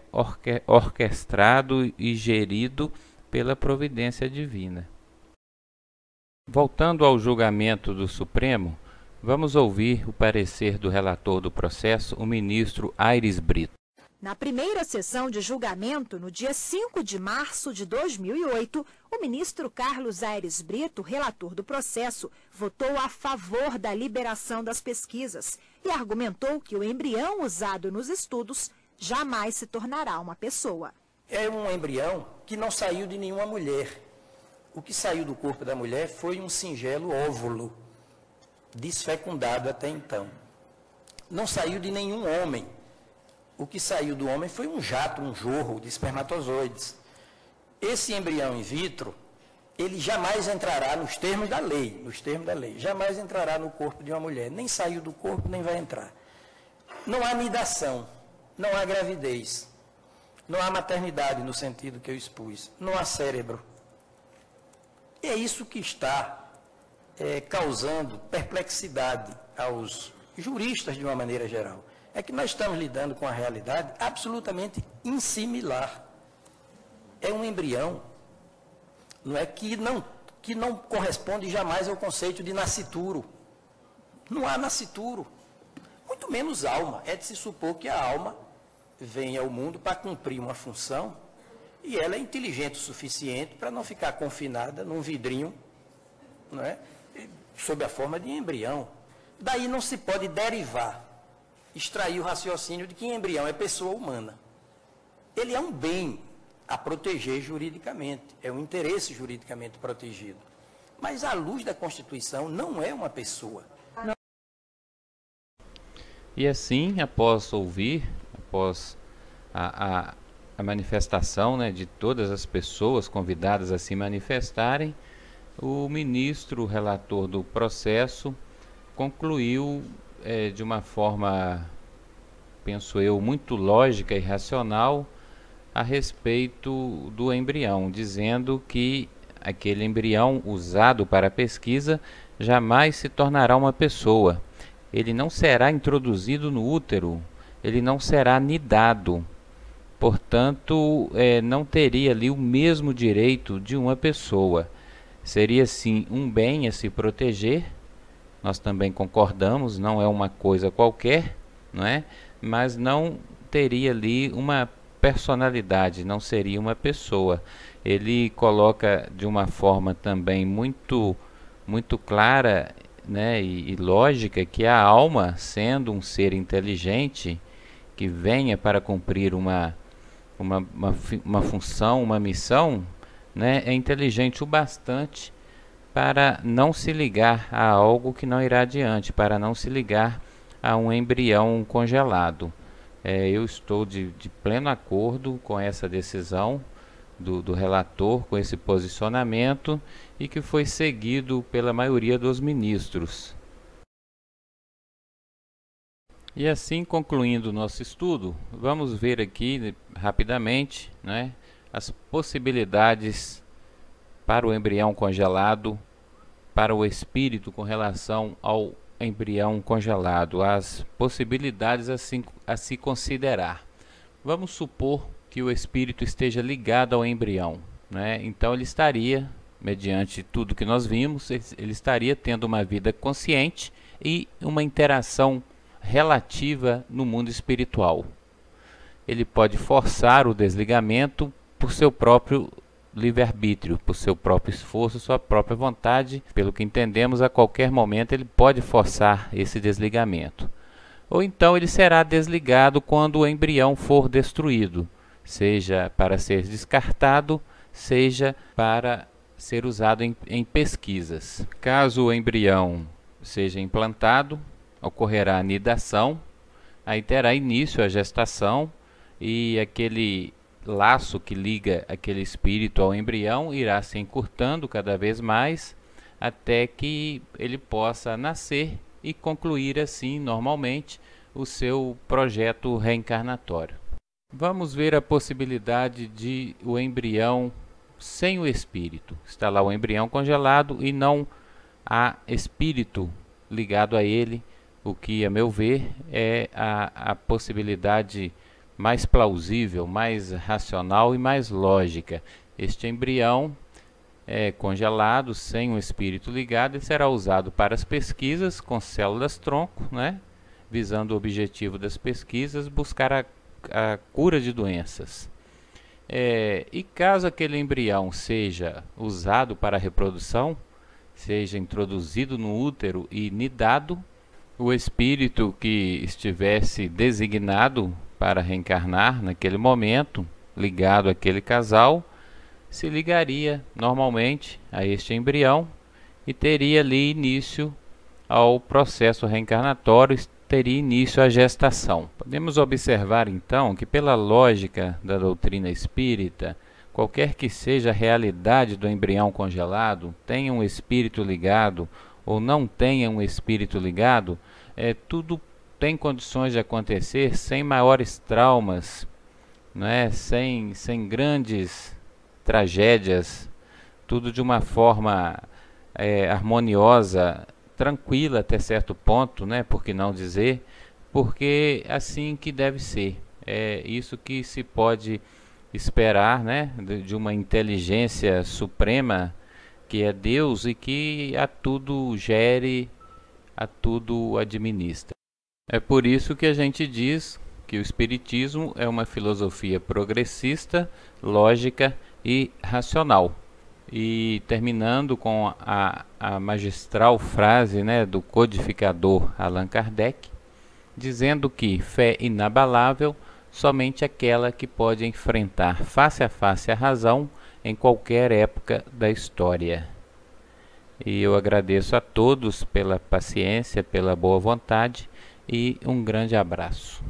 orquestrado e gerido pela providência divina. Voltando ao julgamento do Supremo, vamos ouvir o parecer do relator do processo, o ministro Aires Brito. Na primeira sessão de julgamento, no dia 5 de março de 2008, o ministro Carlos Aires Brito, relator do processo, votou a favor da liberação das pesquisas e argumentou que o embrião usado nos estudos jamais se tornará uma pessoa. É um embrião que não saiu de nenhuma mulher. O que saiu do corpo da mulher foi um singelo óvulo, desfecundado até então. Não saiu de nenhum homem. O que saiu do homem foi um jato, um jorro de espermatozoides. Esse embrião in vitro, ele jamais entrará nos termos da lei, jamais entrará no corpo de uma mulher, nem saiu do corpo, nem vai entrar. Não há nidação, não há gravidez, não há maternidade no sentido que eu expus, não há cérebro. E é isso que está causando perplexidade aos juristas de uma maneira geral. É que nós estamos lidando com a realidade absolutamente insimilar. É um embrião, não é que não corresponde jamais ao conceito de nascituro. Não há nascituro, muito menos alma. É de se supor que a alma vem ao mundo para cumprir uma função e ela é inteligente o suficiente para não ficar confinada num vidrinho, não é? Sob a forma de embrião. Daí não se pode derivar, extrair o raciocínio de que embrião é pessoa humana. Ele é um bem a proteger juridicamente, é um interesse juridicamente protegido. Mas, à luz da Constituição, não é uma pessoa. E assim, após a manifestação, né, de todas as pessoas convidadas a se manifestarem, o ministro relator do processo concluiu de uma forma, penso eu, muito lógica e racional a respeito do embrião, dizendo que aquele embrião usado para a pesquisa jamais se tornará uma pessoa. Ele não será introduzido no útero, ele não será nidado. Portanto, não teria ali o mesmo direito de uma pessoa. Seria sim um bem a se proteger. Nós também concordamos, não é uma coisa qualquer, não é? Mas não teria ali uma personalidade, não seria uma pessoa. Ele coloca de uma forma também muito clara, né, e lógica, que a alma, sendo um ser inteligente que venha para cumprir uma função, uma missão, né, é inteligente o bastante para não se ligar a algo que não irá adiante, para não se ligar a um embrião congelado. Eu estou de pleno acordo com essa decisão do relator, com esse posicionamento, e que foi seguido pela maioria dos ministros. E assim, concluindo o nosso estudo, vamos ver aqui rapidamente, né, as possibilidades para o embrião congelado, para o espírito com relação ao embrião congelado, as possibilidades a se considerar. Vamos supor que o espírito esteja ligado ao embrião, né? Então ele estaria, mediante tudo que nós vimos, ele estaria tendo uma vida consciente e uma interação relativa no mundo espiritual. Ele pode forçar o desligamento por seu próprio livre-arbítrio, por seu próprio esforço, sua própria vontade. Pelo que entendemos, a qualquer momento ele pode forçar esse desligamento. Ou então ele será desligado quando o embrião for destruído, seja para ser descartado, seja para ser usado em pesquisas. Caso o embrião seja implantado, ocorrerá a nidação, aí terá início a gestação e aquele laço que liga aquele espírito ao embrião irá se encurtando cada vez mais até que ele possa nascer e concluir assim normalmente o seu projeto reencarnatório. Vamos ver a possibilidade de o embrião sem o espírito. Está lá o embrião congelado e não há espírito ligado a ele, o que, a meu ver, é a possibilidade mais plausível, mais racional e mais lógica. Este embrião congelado, sem um espírito ligado, ele será usado para as pesquisas com células-tronco, né? Visando o objetivo das pesquisas, buscar a cura de doenças. E caso aquele embrião seja usado para a reprodução, seja introduzido no útero e nidado, o espírito que estivesse designado para reencarnar naquele momento, ligado àquele casal, se ligaria normalmente a este embrião e teria ali início ao processo reencarnatório, teria início a gestação. Podemos observar então que, pela lógica da doutrina espírita, qualquer que seja a realidade do embrião congelado, tenha um espírito ligado ou não tenha um espírito ligado, tudo tem condições de acontecer sem maiores traumas, sem grandes tragédias, tudo de uma forma harmoniosa, tranquila até certo ponto, por que não dizer, porque assim que deve ser. É isso que se pode esperar, de uma inteligência suprema que é Deus e que a tudo gere, a tudo administra. É por isso que a gente diz que o Espiritismo é uma filosofia progressista, lógica e racional. E terminando com a magistral frase do codificador Allan Kardec, dizendo que fé inabalável somente aquela que pode enfrentar face a face a razão em qualquer época da história. E eu agradeço a todos pela paciência, pela boa vontade e um grande abraço.